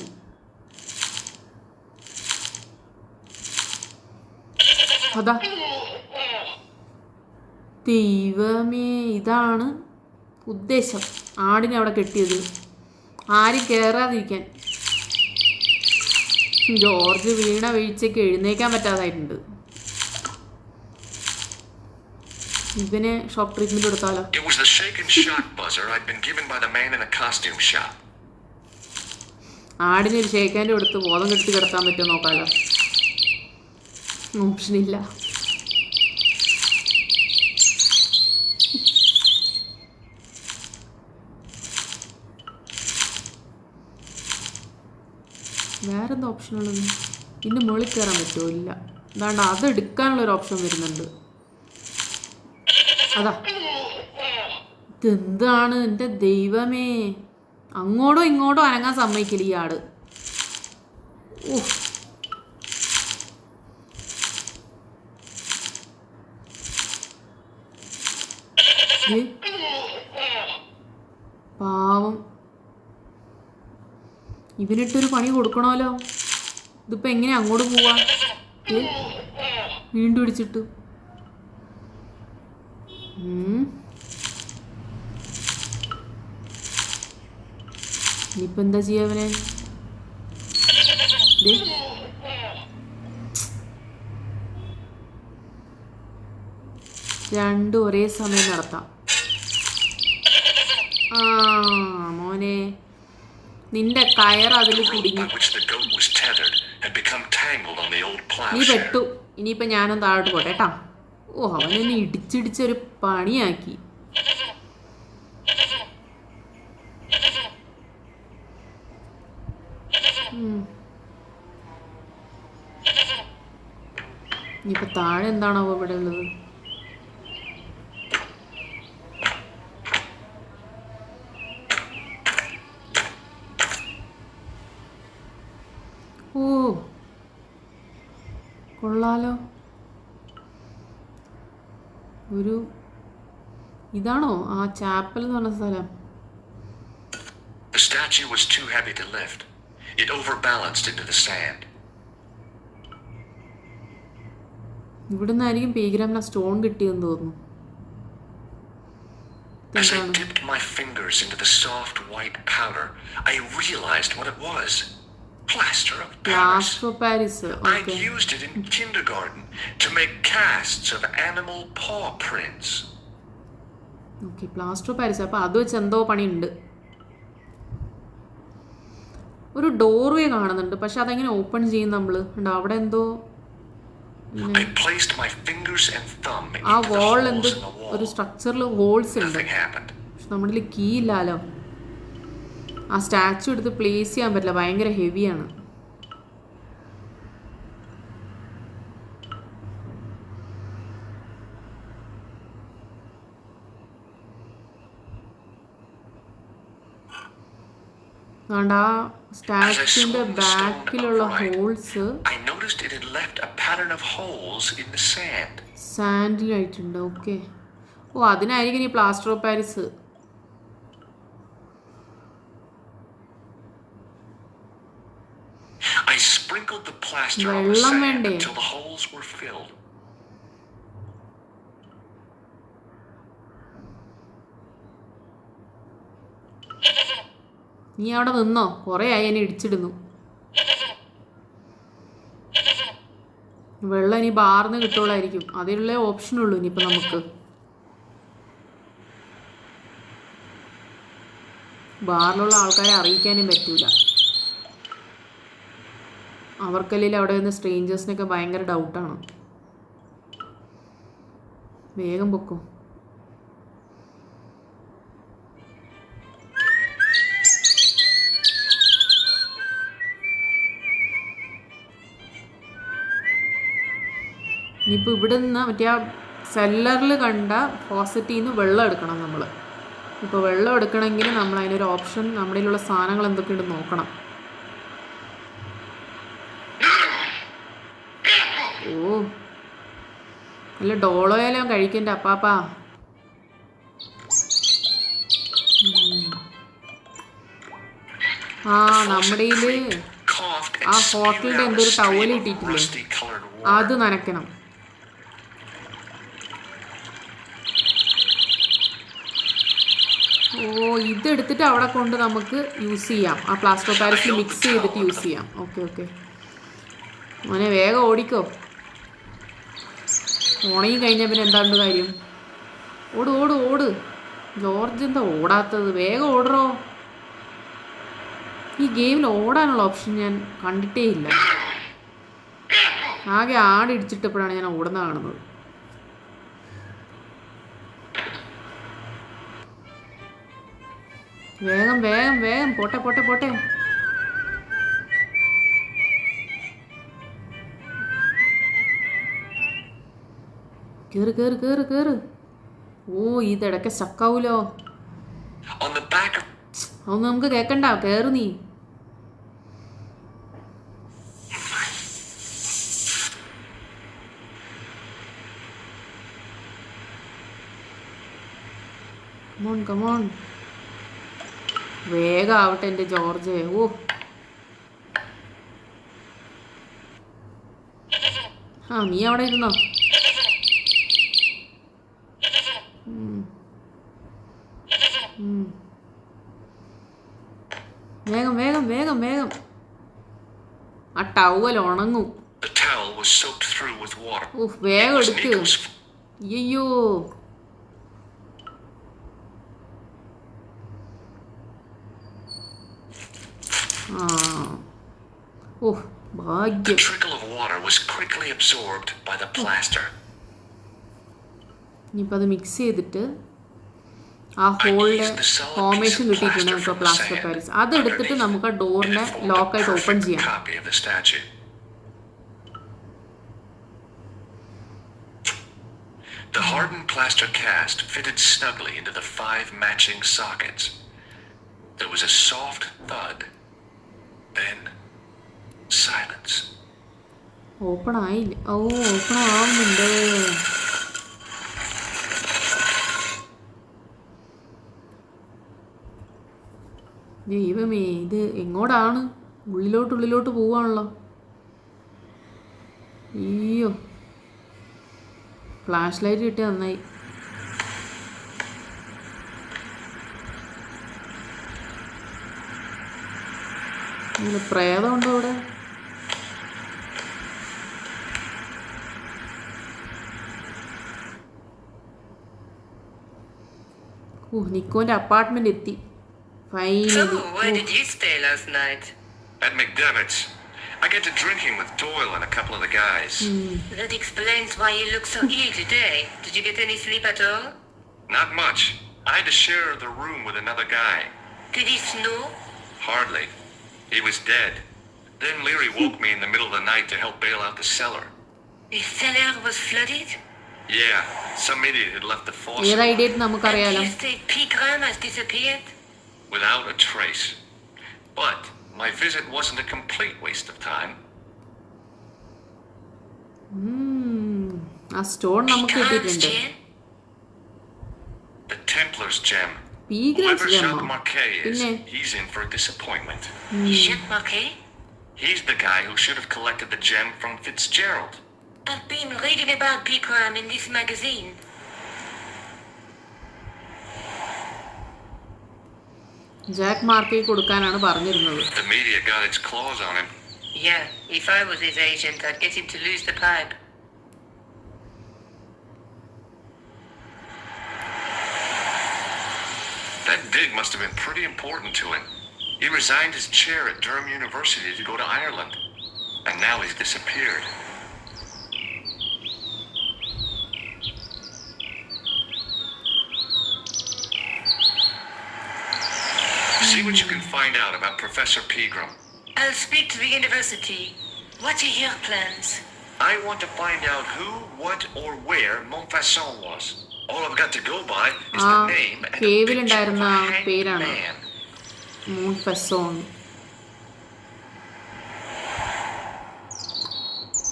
അതാ ദൈവമേ, ഇതാണ് ഉദ്ദേശം ആടിനെ അവിടെ കെട്ടിയത്, ആരും കയറാതിരിക്കാൻ. ജോർജ് വീണ വീഴ്ചയ്ക്ക് എഴുന്നേക്കാൻ പറ്റാതായിട്ടുണ്ട്. ഇവന് ഷോക്ക് ട്രീറ്റ്മെന്റ് കൊടുത്താലോ? ആടിന് ഒരു ഷേക്കാൻ്റെ കൊടുത്ത് ബോധം കെടുത്തി കിടത്താൻ പറ്റുമോ നോക്കാലോ? ഓപ്ഷനില്ല. വേറെന്താ ഓപ്ഷൻ ഉള്ളത്? ഇതിൻ്റെ മുകളിൽ കയറാൻ പറ്റുമോ? ഇല്ല. അതാണ്ട് അതെടുക്കാനുള്ളൊരു ഓപ്ഷൻ വരുന്നുണ്ട്. അതാ, ഇതെന്താണ് എൻ്റെ ദൈവമേ, അങ്ങോട്ടോ ഇങ്ങോട്ടോ അനങ്ങാൻ സമ്മതിക്കില്ല ഈ ആട്. ഓ, പാവം, ഇവനിട്ടൊരു പണി കൊടുക്കണമല്ലോ. ഇതിപ്പോൾ എങ്ങനെയാ അങ്ങോട്ട് പോവാ? വീണ്ടും ഇടിച്ചിട്ടു. ഇനിയിപ്പോൾ എന്താ ചെയ്യാ അവനെ? രണ്ടും ഒരേ സമയം നടത്താം. ആ മോനെ, നിന്റെ കയർ അതിൽ The rope കുടുങ്ങി. by which the goat was tethered had become tangled on the old നീ plowshare. പെട്ടു. ഇനിയിപ്പോൾ ഞാനൊന്ന് താഴോട്ട് പോട്ടെ കേട്ടാ. ഓ അവനെന്നെ ഇടിച്ചിടിച്ചൊരു പണിയാക്കി. ഇനിയിപ്പോൾ താഴെ എന്താണോ ഇവിടെ ഉള്ളത്? ഓ കൊള്ളാലോ. ഒരു ഇതാണോ ആ ചാപ്പൽ എന്ന് പറഞ്ഞ സ്ഥലം? The statue was too heavy to lift. It overbalanced into the sand. ഇവിടുന്നായിരിക്കും പേഗ്രാമിന് സ്റ്റോൺ കിട്ടിയെന്ന് തോന്നുന്നു. As I dipped my fingers into the soft white powder, I realized what it was. Plaster of Paris. Plaster of Paris. I'd used it in kindergarten to make casts of animal paw prints. Okay plaster of Paris. അപ്പോൾ അത് വെച്ച് എന്തോ പണിയുണ്ട്. ഒരു doorway കാണുന്നുണ്ട്, പക്ഷെ അതെങ്ങനെ open ചെയ്യും നമ്മൾ? ഉണ്ട് അവിടെ എന്തോ I placed my fingers and thumb ആ into the വാൾ holes എന്ത് in the ഒരു wall. സ്ട്രക്ചറിൽ ഹോൾസ് ഉണ്ട്. Nothing happened. പക്ഷെ നമ്മുടെ കീ ഇല്ലാലോ. ആ സ്റ്റാച്ചു എടുത്ത് പ്ലേസ് ചെയ്യാൻ പറ്റില്ല, ഭയങ്കര ഹെവിയാണ്. അതുകൊണ്ട് ആ സ്റ്റാച്ചുവിൻ്റെ ബാക്കിലുള്ള holes I noticed it had left a pattern of holes in the sand. സാൻഡിലായിട്ടുണ്ട്. ഓക്കെ. ഓ അതിനായിരിക്കും ഈ plaster of Paris. I sprinkled the plaster on the വെള്ളം sand വേണ്ടേ? until the holes were filled. നീ അവിടെ നിന്നോ? കുറേ ആയി എന്നെ ഇടിച്ചിടുന്നു. വെള്ളം ഇനി ബാർന്ന് കിട്ടുള്ളായിരിക്കും. അതിലുള്ള ഓപ്ഷനുള്ളൂ ഇനിയിപ്പോൾ നമുക്ക്. ബാറിലുള്ള ആൾക്കാരെ അറിയിക്കാനും പറ്റൂല. അവർക്കല്ലെങ്കിൽ അവിടെ നിന്ന് സ്ട്രേഞ്ചേഴ്സിനൊക്കെ ഭയങ്കര ഡൗട്ടാണ്. വേഗം പൊക്കും. ഇനിയിപ്പോൾ ഇവിടെ നിന്ന് മറ്റേ ആ സെല്ലറിൽ കണ്ട ഫോസറ്റിൽ നിന്ന് വെള്ളം എടുക്കണം നമ്മൾ. ഇപ്പോൾ വെള്ളം എടുക്കണമെങ്കിൽ നമ്മൾ അതിനൊരു ഓപ്ഷൻ നമ്മുടെ കയ്യിലുള്ള സാധനങ്ങൾ എന്തൊക്കെയുണ്ട് നോക്കണം. ഓ നല്ല ഡോളോയെല്ലാം കഴിക്കണ്ട അപ്പാപ്പാ. ആ നമ്മുടെ ആ ഹോട്ടലിൻ്റെ എന്തൊരു ടവൽ കിട്ടിയിട്ടില്ലേ, അത് നനയ്ക്കണം. ഓ ഇതെടുത്തിട്ട് അവിടെ കൊണ്ട് നമുക്ക് യൂസ് ചെയ്യാം. ആ പ്ലാസ്റ്റർ ഓഫ് പാരീസിൽ മിക്സ് ചെയ്തിട്ട് യൂസ് ചെയ്യാം. ഓക്കെ ഓക്കെ മോനെ വേഗം ഓടിക്കോ. ഉണങ്ങി കഴിഞ്ഞാൽ പിന്നെ എന്താണ്ട് കാര്യം? ഓട് ഓട് ഓട്. ജോർജ് എന്താ ഓടാത്തത്? വേഗം ഓടറോ. ഈ ഗെയിമിൽ ഓടാനുള്ള ഓപ്ഷൻ ഞാൻ കണ്ടിട്ടേ ഇല്ല. ആകെ ആടിടിച്ചിട്ടപ്പോഴാണ് ഞാൻ ഓടുന്ന കാണുന്നത്. വേഗം വേഗം വേഗം പോട്ടെ പോട്ടെ പോട്ടെ. കേറ് കേറ് കേറ് കേറ്. ഓ ഇതിടയ്ക്ക് സ്റ്റക്കാവൂലോ. അതൊന്നും നമുക്ക് കേക്കണ്ട. കേറ് നീ. കമോൺ കമോൺ വേഗം ആവട്ടെ എൻ്റെ ജോർജ്. ഓ ആ നീ അവിടെ ഇരുന്നോ. വേഗം വേഗം വേഗം വേഗം. ആ ടവൽ ഉണങ്ങും. ഓ വേഗം എടുക്ക്. അയ്യോ ആ ഓ The ഭാഗ്യം. trickle of water was quickly absorbed by the plaster. ഇനിയിപ്പോൾ അത് മിക്സ് ചെയ്തിട്ട് ആ ഹോളിലെ ഫോർമേഷൻ കിട്ടിയിട്ടുണ്ട് നമുക്ക് പ്ലാസ്റ്റർ പാരീസ്. അതെടുത്തിട്ട് നമുക്ക് ആ ഡോറിനെ ലോക്കായിട്ട് ഓപ്പൺ ചെയ്യാം. Copy of the statue. The hardened plaster cast fitted snugly into the 5 matching sockets. There was a soft thud. Then silence. Open ആയില്ല. ഓ ഓപ്പൺ ആവുന്നുണ്ട്. ദൈവമേ, ഇത് എങ്ങോട്ടാണ്? ഉള്ളിലോട്ട് പോവാണല്ലോ. അയ്യോ, ഫ്ലാഷ് ലൈറ്റ് കിട്ടിയ നന്നായി. പ്രേതമുണ്ടോ ഇവിടെ? നിക്കോന്റെ അപ്പാർട്ട്മെന്റ് എത്തി. So, where did you stay last night? At McDevitt's. I get to drinking with Doyle and a couple of the guys. That explains why you look so ill today. Did you get any sleep at all? Not much. I had to share the room with another guy. Did he snore? Hardly. He was dead. Then Leary woke me in the middle of the night to help bail out the cellar. The cellar was flooded? Yeah, some idiot had left the faucet ഏത് idea നമുക്കറിയാലോ. And you say epicgames has disappeared? without a trace. But my visit wasn't a complete waste of time. ആ stone നമുക്ക് കിട്ടിയിട്ടുണ്ട്. The Templars gem. Epicgames Whoever gem. Jacques Marquet is, പിന്നെ he's in for a disappointment. Jacques Marquet? He's the guy who should have collected the gem from Fitzgerald. I've been reading about epicgames in this magazine. Jack മാർക്കേ കൊടുക്കാനാണ് പറഞ്ഞിരുന്നത്. The media got its claws on him. Yeah, if I was his agent, I'd get him to lose the pipe. That dig must have been pretty important to him. He resigned his chair at Durham University to go to Ireland. And now he's disappeared. See what you can find out about Professor Pegram. I'll speak to the university. What are your plans? I want to find out who, what, or where Montfaucon was. All I've got to go by is the name and a picture of കേവിലുണ്ടായിരുന്ന a hanged പേരാണ് man. മോൺഫെസോൺ.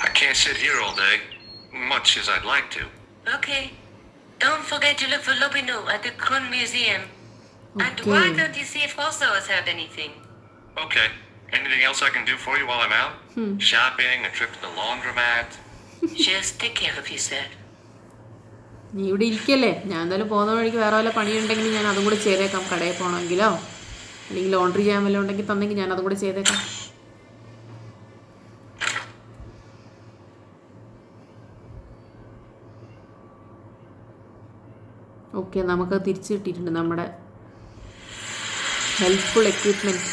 I can't sit here all day, much as I'd like to. Okay. Don't forget to look for Lopineau at the Kron Museum. And Okay. why don't you see if Rosso has heard anything? Okay. Anything else I can do for you while I'm out? Shopping, a trip to the laundromat? Just take care of yourself. നീ ഇവിടെ ഇരിക്കല്ലേ, ഞാൻ എന്തായാലും പോകുന്ന വഴിക്ക് വേറെ വല്ല പണിയുണ്ടെങ്കിൽ ഞാൻ അതും കൂടെ ചെയ്തേക്കാം. കടയിൽ പോകണമെങ്കിലോ അല്ലെങ്കിൽ ലോണ്ടറി ചെയ്യാൻ വല്ലതും ഉണ്ടെങ്കിൽ തന്നെങ്കിൽ ഞാൻ അതും കൂടെ ചെയ്തേക്കാം. ഓക്കെ, നമുക്ക് തിരിച്ച് കിട്ടിയിട്ടുണ്ട് നമ്മുടെ ഹെൽപ്ഫുൾ എക്വിപ്മെൻറ്റ്.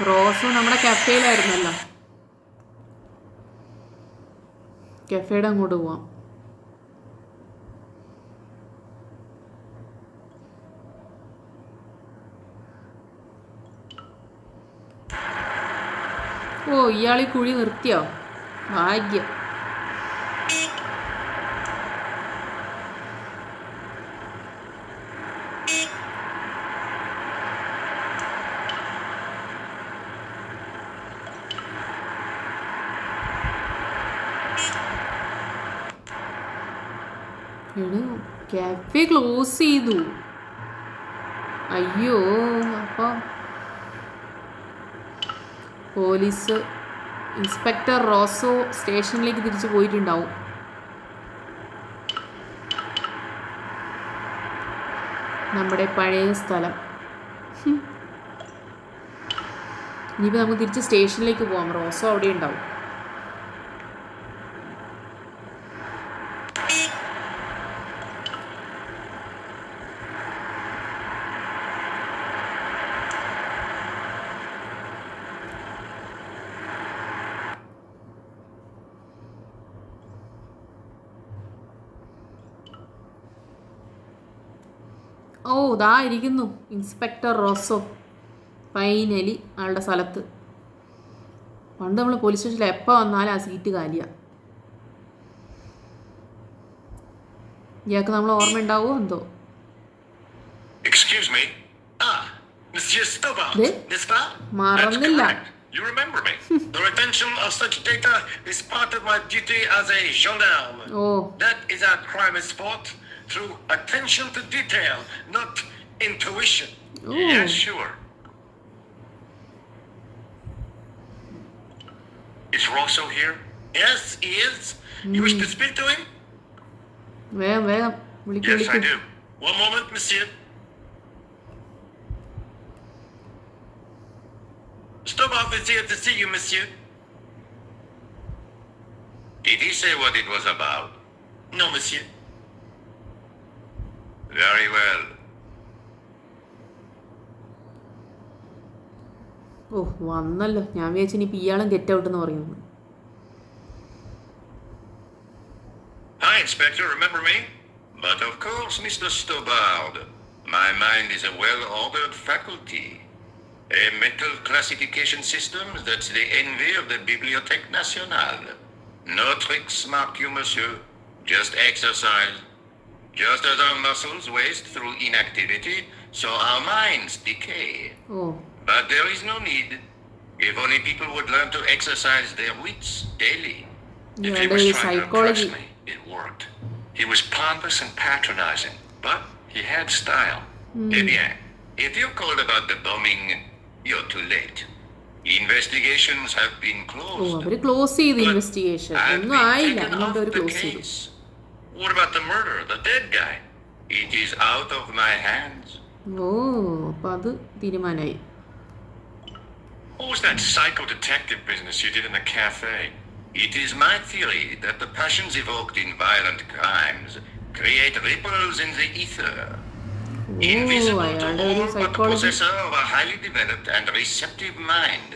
റോസോ നമ്മുടെ കഫേയിലായിരുന്നല്ലോ. കഫേയുടെ അങ്ങോട്ട് പോവാം. ഓ, ഇയാളീ കുഴി നിർത്തിയോ? ഭാഗ്യം. കാഫേ ക്ലോസ് ചെയ്തു. അയ്യോ, അപ്പം പോലീസ് ഇൻസ്പെക്ടർ റോസോ സ്റ്റേഷനിലേക്ക് തിരിച്ചു പോയിട്ടുണ്ടാവും. നമ്മുടെ പഴയ സ്ഥലം. ഇനിയിപ്പോൾ നമുക്ക് തിരിച്ച് സ്റ്റേഷനിലേക്ക് പോവാം. റോസോ അവിടെ ഉണ്ടാവും. ഓ ദാ ഇരിക്കുന്നു ഇൻസ്പെക്ടർ റോസോ. ഫൈനലി ആളുടെ സ്ഥലത്ത്. പണ്ട് നമ്മൾ പോലീസ് സ്റ്റേഷനിൽ എപ്പോൾ വന്നാലും ആ സീറ്റ് കാലിയാണ്. ഇയാൾക്ക് നമ്മൾ ഓർമ്മ ഉണ്ടാവുമോ എന്തോ. Excuse me. Monsieur Stobbart, n'est-ce pas? മറന്നില്ല. You remember me. The retention of such data is part of my duty as a gendarme. Oh. That is our crime is fought through attention to detail, not intuition. Oh. Yeah, sure. Is Rosso here? Yes, he is. You wish to speak to him? വേഗം വേഗം വിളിക്കും. Yes, I do. One moment, monsieur. Stobbart is here to see you, monsieur. Did he say what it was about? No, monsieur. Very well. ഓ വന്നല്ലോ. ഞാൻ വിചാരിച്ചു ഇനി ഇയാളും get out എന്ന് പറയുന്നു. Hi, Inspector, remember me? But of course, Mr. Stobbart. My mind is a well-ordered faculty. A metal classification system that's the envy of the Bibliothèque Nationale. No tricks, mark you, monsieur. Just exercise. Just as our muscles waste through inactivity, so our minds decay. ഓ But there is no need. If only people would learn to exercise their wits daily. If he was trying to impress me, it worked. He was pompous and patronizing, but he had style. Eh bien, if you called about the bombing, you're too late. Investigations have been ഓ closed. അവര് close ചെയ്ത് But investigation I've ഒന്നും been ആയില്ല. taken അതുകൊണ്ട് off അവർ the close ചെയ്തു. case. What about the murder, the dead guy? It is out of my hands. ഓ അപ്പൊ അത് തീരുമാനമായി. What was that psycho detective business you did in the cafe? It is my theory that the passions evoked in violent crimes create ripples in the ether. Invisible to അയാളുടെ ഒരു all but the psychology. possessor of a highly developed and receptive mind.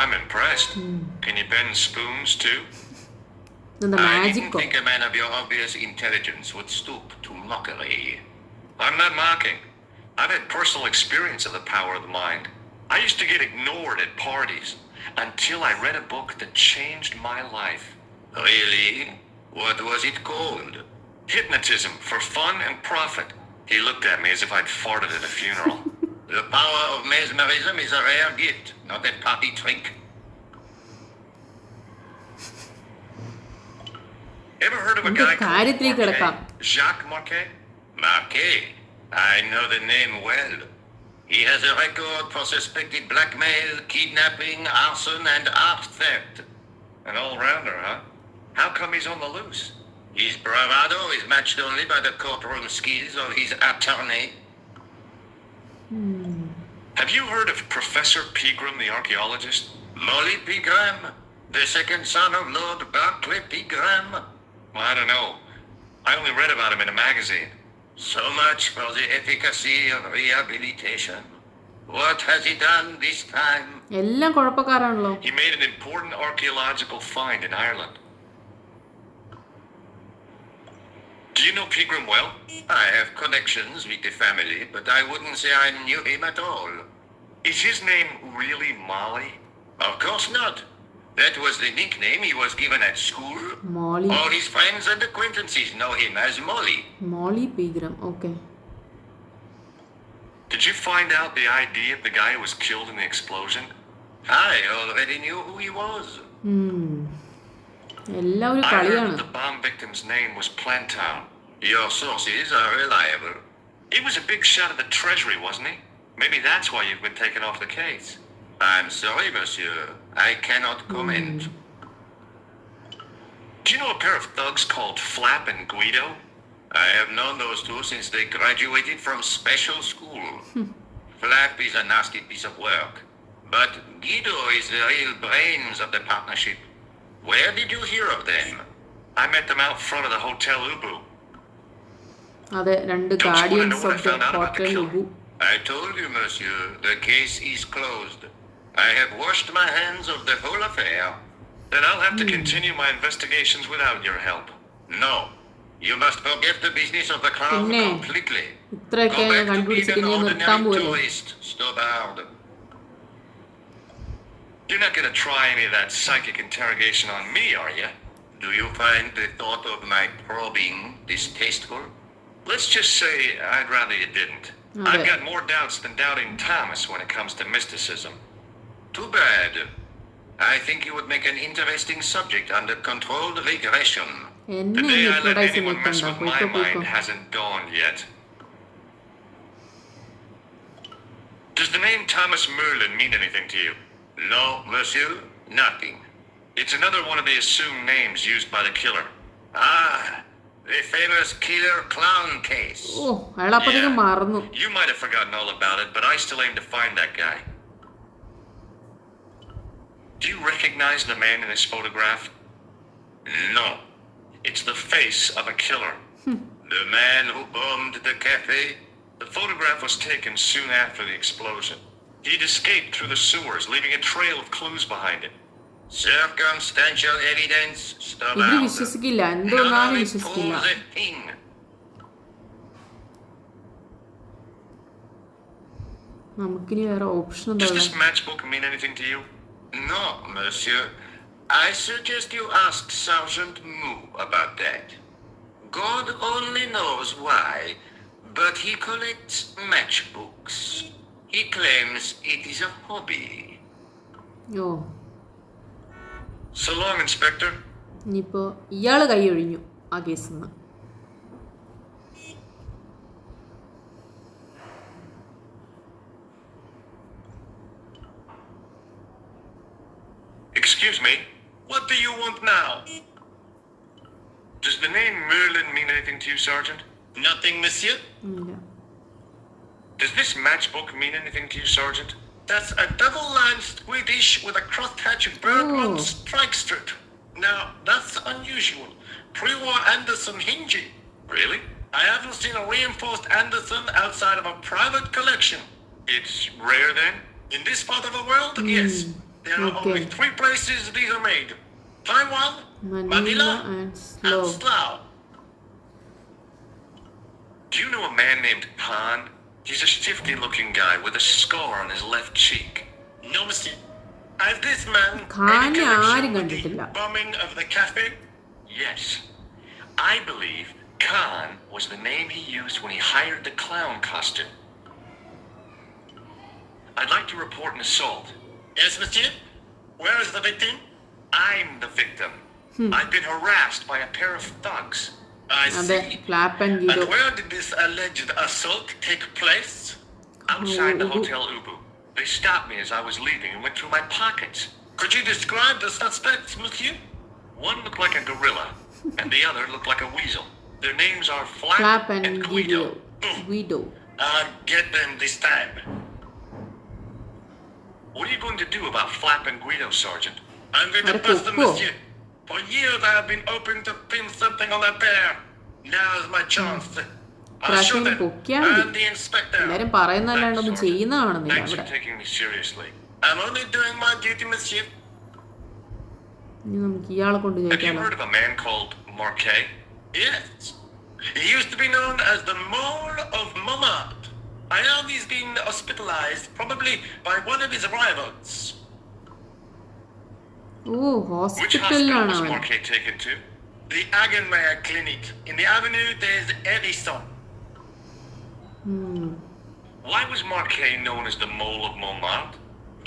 I'm impressed. Can you bend spoons too? എന്താ I didn't മാജിക്കോ? think a man of your obvious intelligence would stoop to mockery. I'm not mocking. I've had personal experience of the power of the mind. I used to get ignored at parties until I read a book that changed my life. Really? What was it called? Hypnotism for Fun and Profit. He looked at me as if I'd farted at a funeral. The power of mesmerism is a rare gift, not a party trick. Ever heard of a guy കാര്യത്തിലേക്ക് called കിടക്കാം. Marquet? Jacques Marquet? Marquet? I know the name well. He has a record for suspected blackmail, kidnapping, arson, and art theft. An all-rounder, huh? How come he's on the loose? His bravado is matched only by the courtroom skills of his attorney. Have you heard of Professor Pegram, the archaeologist? Molly Pegram, the second son of Lord Barclay Pegram? I don't know. I only read about him in a magazine. So much for the efficacy of rehabilitation. What has he done this time? എല്ലാം കുഴപ്പക്കാരാണല്ലോ. He made an important archaeological find in Ireland. Do you know Pegram well? I have connections with the family, but I wouldn't say I knew him at all. Is his name really Molly? Of course not. That was the nickname he was given at school. Molly All his friends and acquaintances know him as Molly. Molly Pegram. Okay. Did you find out the ID of the guy who was killed in the explosion? I already knew who he was. എല്ലാം ഒരു I heard കളിയാണ്. that the bomb victim's name was Plantown. Your sources are reliable. He was a big shot at the Treasury, wasn't he? Maybe that's why you've been taken off the case. I'm sorry, monsieur. I cannot comment. Do you know a pair of thugs called Flap and Guido? I have known those two since they graduated from special school. Flap is a nasty piece of work, but Guido is the real brains of the partnership. Where did you hear of them? I met them out front of the Hotel Ubu. അതെ, രണ്ട് Don't you want to know guardians what I of the found out about the hotel killer? ഉബു. I told you, monsieur, the case is closed. I have washed my hands of the whole affair. Then I'll have to continue my investigations without your help. No, You must forget the business of the crown Pinne. completely. ഇത്രയൊക്കെ ഞാൻ കണ്ടുപിടിച്ചിട്ട് ഇനി നിർത്താൻ പോവല്ലേ? tourist, Stobbart. You're not going to try any of that psychic interrogation on me, are you? Do you find the thought of my probing distasteful? Let's just say I'd rather you didn't. Okay. I've got more doubts than doubting Thomas when it comes to mysticism. Too bad. I think you would make an interesting subject under controlled regression. എന്നെ The day I let hypnotise anyone mess നിൽക്കണ്ട. with my പോയിക്കോ പോയിക്കോ. mind hasn't dawned yet. Does the name Thomas Merlin mean anything to you? No, monsieur, nothing. It's another one of the assumed names used by the killer. Ah, the famous killer clown case. ഓ അയാൾ അപ്പത്തേക്കും മറന്നു. You might have forgotten all about it, but I still aim to find that guy. Do you recognize the man in this photograph? No. It's the face of a killer. The man who bombed the cafe. The photograph was taken soon after the explosion. He'd escaped through the sewers, leaving a trail of clues behind him. Circumstantial evidence, ഇതിൽ Stobbart. വിശ്വസിക്കില്ല. None എന്തോന്നാലും of it വിശ്വസിക്കില്ല. proves a thing. നമുക്കിനി വേറെ option എന്താ Does ഉള്ളത്? this matchbook mean anything to you? No, monsieur. I suggest you ask Sergeant Moue about that. God only knows why, but he collects matchbooks. He claims it is a hobby. Oh So long, Inspector. ഇനിയിപ്പോ ഇയാള് കൈ ഒഴിഞ്ഞു ആ കേസിൽ നിന്ന്. Excuse me, what do you want now? Does the name Merlin mean anything to you, Sergeant? Nothing, monsieur. ഇല്ല. Does this matchbook mean anything to you, Sergeant? That's a double-lined Swedish with a crosshatch bird on Oh. strike strip. Now, that's unusual. Pre-war Anderson hinging. Really? I haven't seen a reinforced Anderson outside of a private collection. It's rare then? In this part of the world, yes. There are okay. only 3 places these are made. Taiwan, Manila and and Slough. Slough. Do you know a man named Khan? He's a shifty-looking guy with a scar on his left cheek. No, monsieur. Has this man Khan any connection ആരും with കണ്ടിട്ടില്ല. the bombing of the cafe? Yes. I believe Khan was the name he used when he hired the clown costume. I'd like to report an assault. Yes, monsieur. Where is the victim? I'm the victim. I've been harassed by a pair of thugs. I അതെ see. Flap and And Guido. where did this alleged assault take place? Outside the Hotel Ubu. They stopped me as I was leaving and went through my pockets. Could you describe the suspects, monsieur? One looked like a gorilla, and the other looked like a weasel. Their names are flap Flap and and Guido. Guido. Guido. I'll get them this time. What are you going to do about Flap and Guido, Sergeant? I'm going to Are bust them, cool. monsieur. For years I have been hoping to pin something on that pair. Now's my chance. I'll show പ്രാവശ്യം them. പൊക്കിയാൽ മതി. And the inspector. എല്ലാരും പറയുന്നല്ലാണ്ട് ഒന്നും Thanks, ചെയ്യുന്ന കാണുന്നില്ല Thanks for അവിടെ. taking me seriously. I'm only doing my duty, monsieur. ഇനി നമുക്ക് ഇയാളെ കൊണ്ട് Have you ചോദിക്കാമോ? heard of a man called Marquet? Yes. He used to be known as the Mole of Montmartre. I know he's been hospitalized, probably by one of his rivals. Oh Which hospital ഹോസ്പിറ്റലിലാണ് was അവൻ. Marquet taken to? The Hagenmeyer Clinic in the Avenue des Hérissons. Why was Marquet known as the Mole of Montmartre?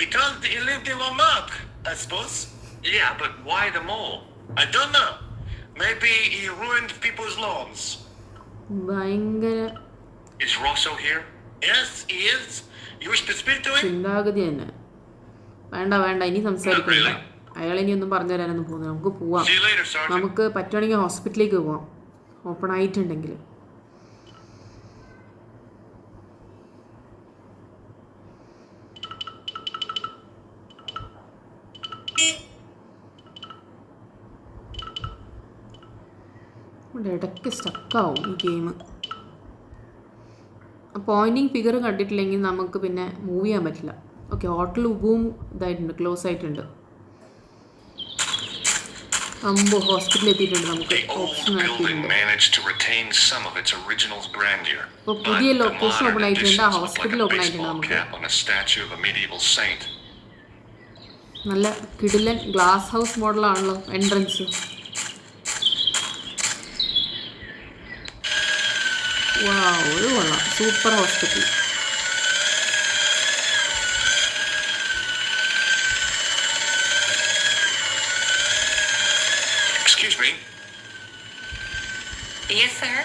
Because he lived in Montmartre, I suppose. Yeah, but why the mole? I don't know. Maybe he ruined people's lawns. ഭയങ്കര Is Rosso here? Yes, he is. You wish to speak to him? ചിന്താഗതി തന്നെ. വേണ്ട വേണ്ട ഇനി സംസാരിക്കണ്ട. really. അയാൾ ഇനി ഒന്നും പറഞ്ഞു തരാനൊന്നും പോകുന്നില്ല. നമുക്ക് പോവാം. See you later, Sergeant. നമുക്ക് പറ്റുവാണെങ്കിൽ ഹോസ്പിറ്റലിലേക്ക് പോവാം. ഓപ്പൺ ആയിട്ടുണ്ടെങ്കിൽ. ഇവിടെ ഇടയ്ക്ക് സ്റ്റക്കാവും ഈ ഗെയിം. പോയിന്റിങ് ഫിഗർ കണ്ടിട്ടില്ലെങ്കിൽ നമുക്ക് പിന്നെ മൂവ് ചെയ്യാൻ പറ്റില്ല. ഓക്കെ ഹോട്ടൽ ഉബും ഇതായിട്ടുണ്ട്, ക്ലോസ് ആയിട്ടുണ്ട്. അമ്പോ ഹോസ്പിറ്റലിൽ എത്തിയിട്ടുണ്ട് നമുക്ക് The old ഓപ്ഷൻ building ആക്കിയിട്ടുണ്ട്. managed to retain some of its original grandeur. അപ്പോൾ But പുതിയ the ലൊക്കേഷൻ modern ഓപ്പൺ ആയിട്ടുണ്ട്, ആ additions look like hospital a open ആയിട്ടുണ്ട് baseball നമുക്ക്. cap on a statue of a medieval saint. നല്ല കിടിലൻ glass house മോഡലാണല്ലോ entrance. വാവ്, ഇത് കൊള്ളാം, super hospital. Excuse me. Yes, sir?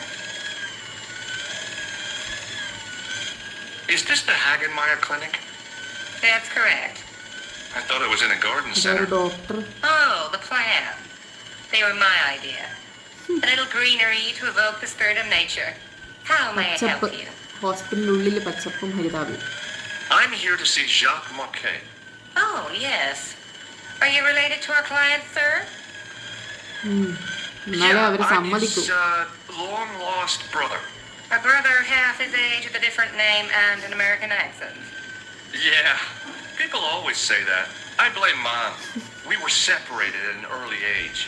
Is this the Hagenmeyer Clinic? That's correct. I thought it was in a garden ഇതൊരു center. Doctor. Oh, the plant. They were my idea. A little greenery to evoke the spirit of nature. How may I പച്ചപ്പ്, help you? ഹോസ്പിറ്റലിനുള്ളിൽ പച്ചപ്പും ഹരിതാപയും. I'm here to see Jacques Marquet. Oh, yes. Are you related to our client, sir? എന്നാലേ അവർ I'm സമ്മതിക്കൂ. his long-lost brother. A brother half his age with a different name and an American accent. Yeah, people always say that. I blame Mom. We were separated at an early age.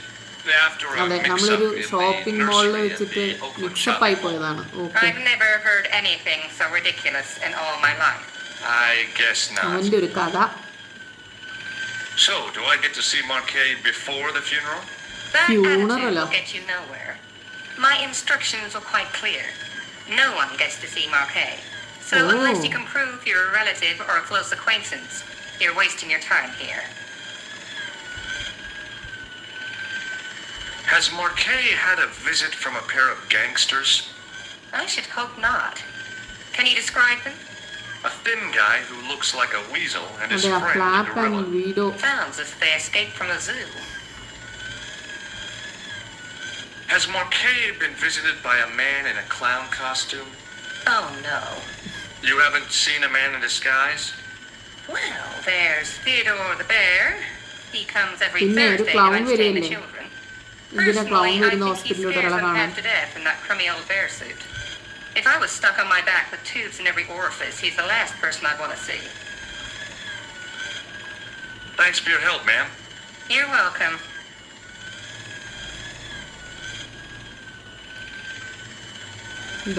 After a അതെ, mix-up നമ്മളൊരു in the shopping മോളിൽ nursery at വെച്ചിട്ട് the Oakland mix-up ആയി shopping mall. പോയതാണ്. Okay, I've never heard anything so ridiculous in all my life. I guess not. അവൻ്റെ ഒരു കഥ. So, do I get to see Marquet before the funeral? That Funeral. attitude will get you nowhere. My instructions are quite clear. No one gets to see Marquet. So Oh. unless you can prove you're a relative or a close acquaintance, you're wasting your time here. Has Marquet had a visit from a pair of gangsters? I should hope not. Can you describe them? A thin guy who looks like a weasel and his അതെ, ആ friend a flap and gorilla. വീഡോ. Sounds as if they escaped from a zoo. Has Marquet been visited by a man in a clown costume? Oh no. You haven't seen a man in disguise? Well, there's Theodore the bear. He comes every പിന്നെ ഒരു Thursday to clown entertain the വരികയല്ലേ? children. ഇതിലെ Personally, clown I വരുന്ന think he ഹോസ്പിറ്റലിലൂടെ scares ഒരാളെ them കാണാൻ. half to death in that crummy old bear suit. If I was stuck on my back with tubes in every orifice, he's the last person I'd want to see. Thanks for your help, ma'am. You're welcome.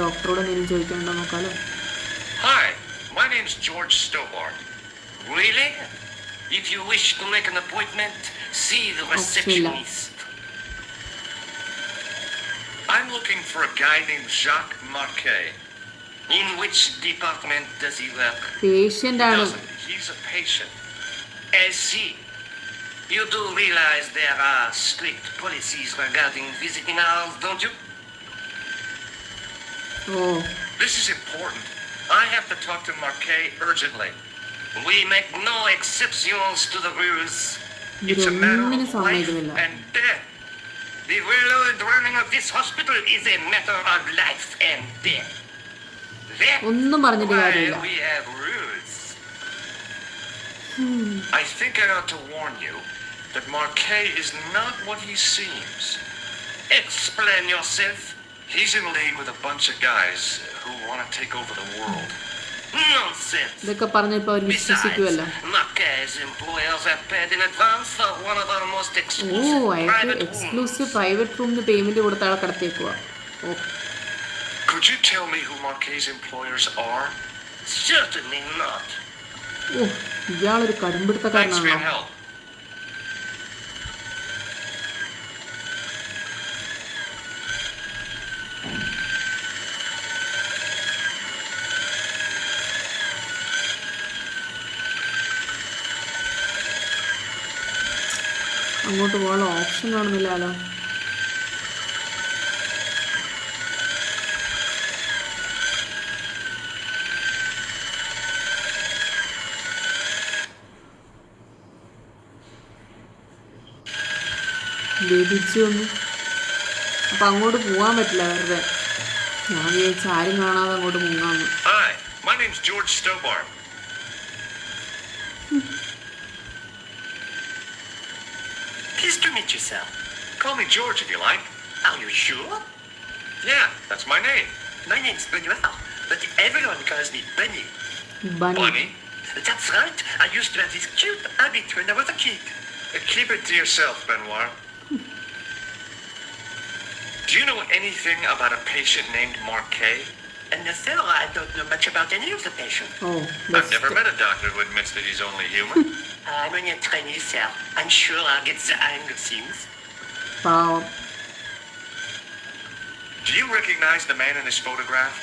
ഡോക്ടറോട് എന്തെങ്കിലും ചോദിക്കാനുണ്ടോ നോക്കാലോ. Hi, my name's George Stobbart. Really? If you wish to make an appointment, see the receptionist. I'm looking for a guy named Jacques Marquet. In which department does he work? Patient ആണ്. Doesn't. He's a patient. I see. You do realize there are strict policies regarding visiting hours, don't you? Oh, This is important. I have to talk to Marquet urgently. We make no exceptions to the rules. It's a matter ഇവരൊന്നിനും of life സമ്മതിക്കുന്നില്ല. and death. The railroad running of this hospital is a matter of life and death. That's ഒന്നും പറഞ്ഞിട്ട് why കാര്യമില്ല. we have rules. I think I ought to warn you that Marquet is not what he seems. Explain yourself. He's in league with a bunch of guys who want to take over the world. Nonsense. ഇതൊക്കെ പറഞ്ഞപ്പോൾ അവർ Besides, വിശ്വസിക്കുമല്ലോ. Marquet's employers have paid in advance for one of our most ഓ, exclusive അയാൾക്ക് private rooms. Exclusive private റൂമിന് payment കൊടുത്ത ആളെ കടത്തേക്കുക. ഓ, Could you tell me who Marquet's employers are? Certainly not. ഓ, ഇയാളൊരു Thanks for your കടുംപിടുത്തക്കാരനാണോ? help. അങ്ങോട്ട് പോകാനുള്ള option കാണുന്നില്ലല്ലോ. തിരിച്ചു വന്നു. അപ്പം അങ്ങോട്ട് പോകാൻ പറ്റില്ല വെറുതെ. ഞാൻ വിചാരിച്ച ആരും കാണാതെ അങ്ങോട്ട് മുങ്ങാന്ന്. Hi, my name's George Stobbart. Pleased to meet you, sir. Call me George if you like. Are you sure? Yeah, that's my name. My name's Manuel, but everyone calls me Bunny. Bunny. Bunny. That's right. I used to have this cute habit when I was a kid. Keep it to yourself, Benoit. Do you know anything about a patient named Marquet? And the cellar, I don't know much about any of the patients. Oh, I've never met a doctor who admits that he's only human. I'm on your training cell. I'm sure I'll get the hang of things. പാവം. Do you recognize the man in this photograph?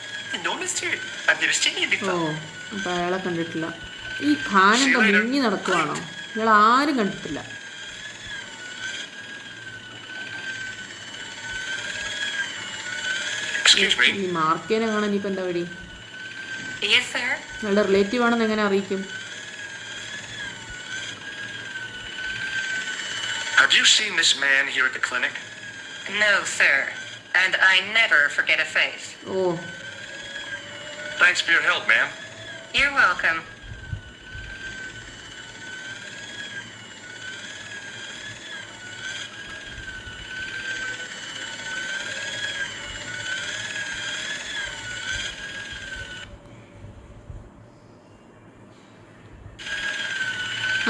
No, mister. I've never seen him oh, before. അപ്പൊ അയാളെ കണ്ടിട്ടില്ല. ഈ ഖാൻ എന്താ മുങ്ങി നടക്കുവാണോ? ഇയാൾ ആരും കണ്ടിട്ടില്ല. Excuse me. ഈ മാർക്കേനെ കാണാൻ ഇനിയിപ്പോ എന്താ വഴി? Yes, sir. അയാളുടെ റിലേറ്റീവ് ആണെന്ന് എങ്ങനെ അറിയിക്കും? Have you seen this man here at the clinic? No, sir. And I never forget a face. Oh, Thanks for your help, ma'am. You're welcome.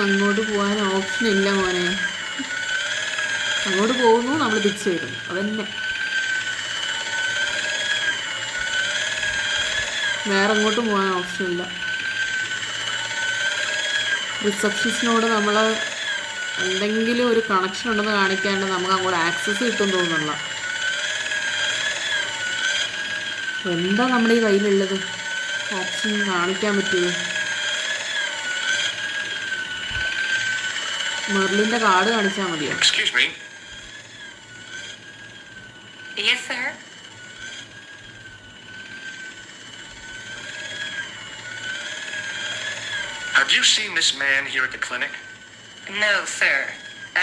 അങ്ങോട്ട് പോകാൻ ഓപ്ഷൻ ഇല്ല മോനെ. അങ്ങോട്ട് പോകുന്നു, നമ്മൾ തിരിച്ചു വരും, അതന്നെ. വേറെ അങ്ങോട്ടും പോകാൻ ഓപ്ഷൻ ഇല്ല. റിസപ്ഷനിസ്റ്റിനോട് നമ്മൾ എന്തെങ്കിലും ഒരു കണക്ഷൻ ഉണ്ടെന്ന് കാണിക്കാണ്ട് നമുക്ക് അങ്ങോട്ട് ആക്സസ് കിട്ടും തോന്നുന്നില്ല. എന്താ നമ്മുടെ ഈ കയ്യിലുള്ളത് ഓപ്ഷൻ കാണിക്കാൻ പറ്റിയത്? മെർലിൻ്റെ കാർഡ് കാണിച്ചാൽ മതിയോ? Excuse me. Yes, sir. Have you seen this man here at the clinic? No, sir.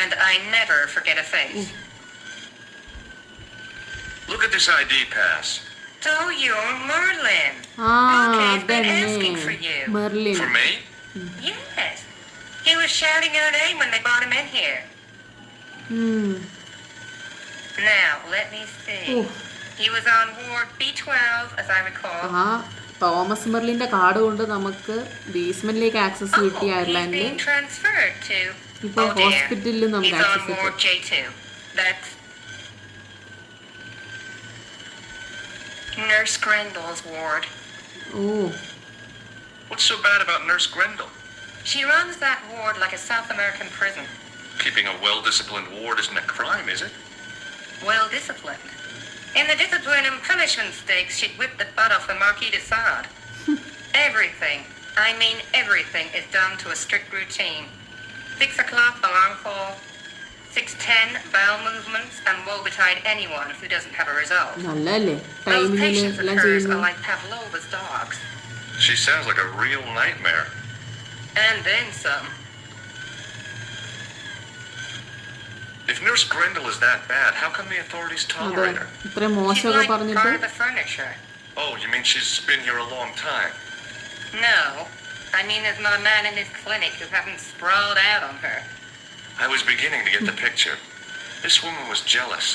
And I never forget a face. Look at this ID pass. So you're Merlin. ആ, been asking for അതന്നെ you. Merlin. For me? Yes. He was shouting your name when they brought him in here. Now, let me see. Ooh. He was on ward B12, as I recall. ആ Thomas മെർലിൻ്റെ card കൊണ്ട് നമുക്ക് ബേസ്മെന്റിലേക്ക് access കിട്ടി he's അയർലാൻഡിൽ. being transferred to... ഇപ്പോൾ Oh, dear. ഹോസ്പിറ്റലിൽ നമുക്ക് He's on access ward കിട്ടും. J2. That's... Nurse Grendel's ward. Oh, What's so bad about Nurse Grendel? She runs that ward like a South American prison. Keeping a well-disciplined ward isn't a crime, is it? Well disciplined. In the discipline and punishment stakes, she'd whip the butt off the Marquis de Sade. Everything, I mean everything, is done to a strict routine. 6 o'clock alarm call, 6:10 bowel movements, and woe betide anyone who doesn't have a result. നല്ലല്ലേ Those ടൈമിങ്ങിൽ patients എല്ലാം of hers ചെയ്യുന്നു. are like Pavlova's dogs. She sounds like a real nightmare. And then some. If Nurse Grendel is that bad, how come the authorities അതെ, tolerate her? ഇത്രയും She's മോശമൊക്കെ like പറഞ്ഞിട്ട്. part of the furniture. Oh, you mean she's been here a long time? No, I mean there's not a man in this clinic who hasn't sprawled out on her. I was beginning to get the picture. This woman was jealous.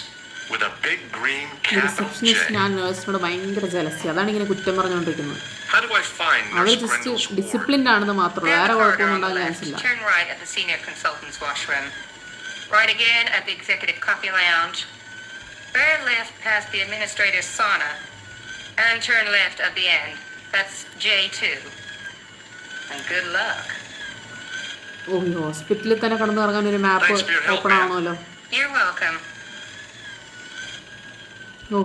With a big green capital receptionist J. ഞാൻ നേഴ്സിനോട് ഭയങ്കര jealousy, അതാണ് ഇങ്ങനെ കുറ്റം പറഞ്ഞുകൊണ്ടിരിക്കുന്നത്. How do I find അവർ Nurse just Grendel's ward? Disciplined ആണെന്ന് മാത്രമേ, Down വേറെ the corridor കുഴപ്പമൊന്നും on the ഉണ്ടാകാൻ left, ചാൻസ് ഇല്ല. turn right at the senior consultant's washroom. Right again at the executive coffee lounge. Turn left past the administrator's sauna. And turn left at the end. That's J2. And good luck. ഓ, ഈ ഹോസ്പിറ്റലിൽ തന്നെ കടന്നു ഇറങ്ങാൻ ഒരു map Thanks for your help, open ma'am. ആവണമല്ലോ. You're welcome. ഓ,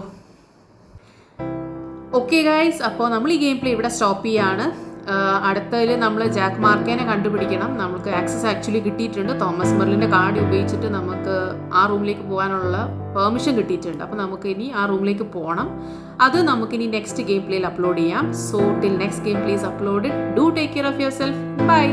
okay guys, അപ്പോൾ നമ്മൾ ഈ ഗെയിം പ്ലേ ഇവിടെ സ്റ്റോപ്പ് ചെയ്യാണ്. അടുത്തതിൽ നമ്മൾ ജാക്ക് മാർക്കേനെ കണ്ടുപിടിക്കണം. നമുക്ക് ആക്സസ് ആക്ച്വലി കിട്ടിയിട്ടുണ്ട്. തോമസ് മെർലിൻ്റെ കാർഡ് ഉപയോഗിച്ചിട്ട് നമുക്ക് ആ റൂമിലേക്ക് പോകാനുള്ള പെർമിഷൻ കിട്ടിയിട്ടുണ്ട്. അപ്പോൾ നമുക്ക് ഇനി ആ റൂമിലേക്ക് പോകണം. അത് നമുക്കിനി നെക്സ്റ്റ് ഗെയിം പ്ലേയിൽ അപ്ലോഡ് ചെയ്യാം. So till next game play is uploaded, do take care of your self. By.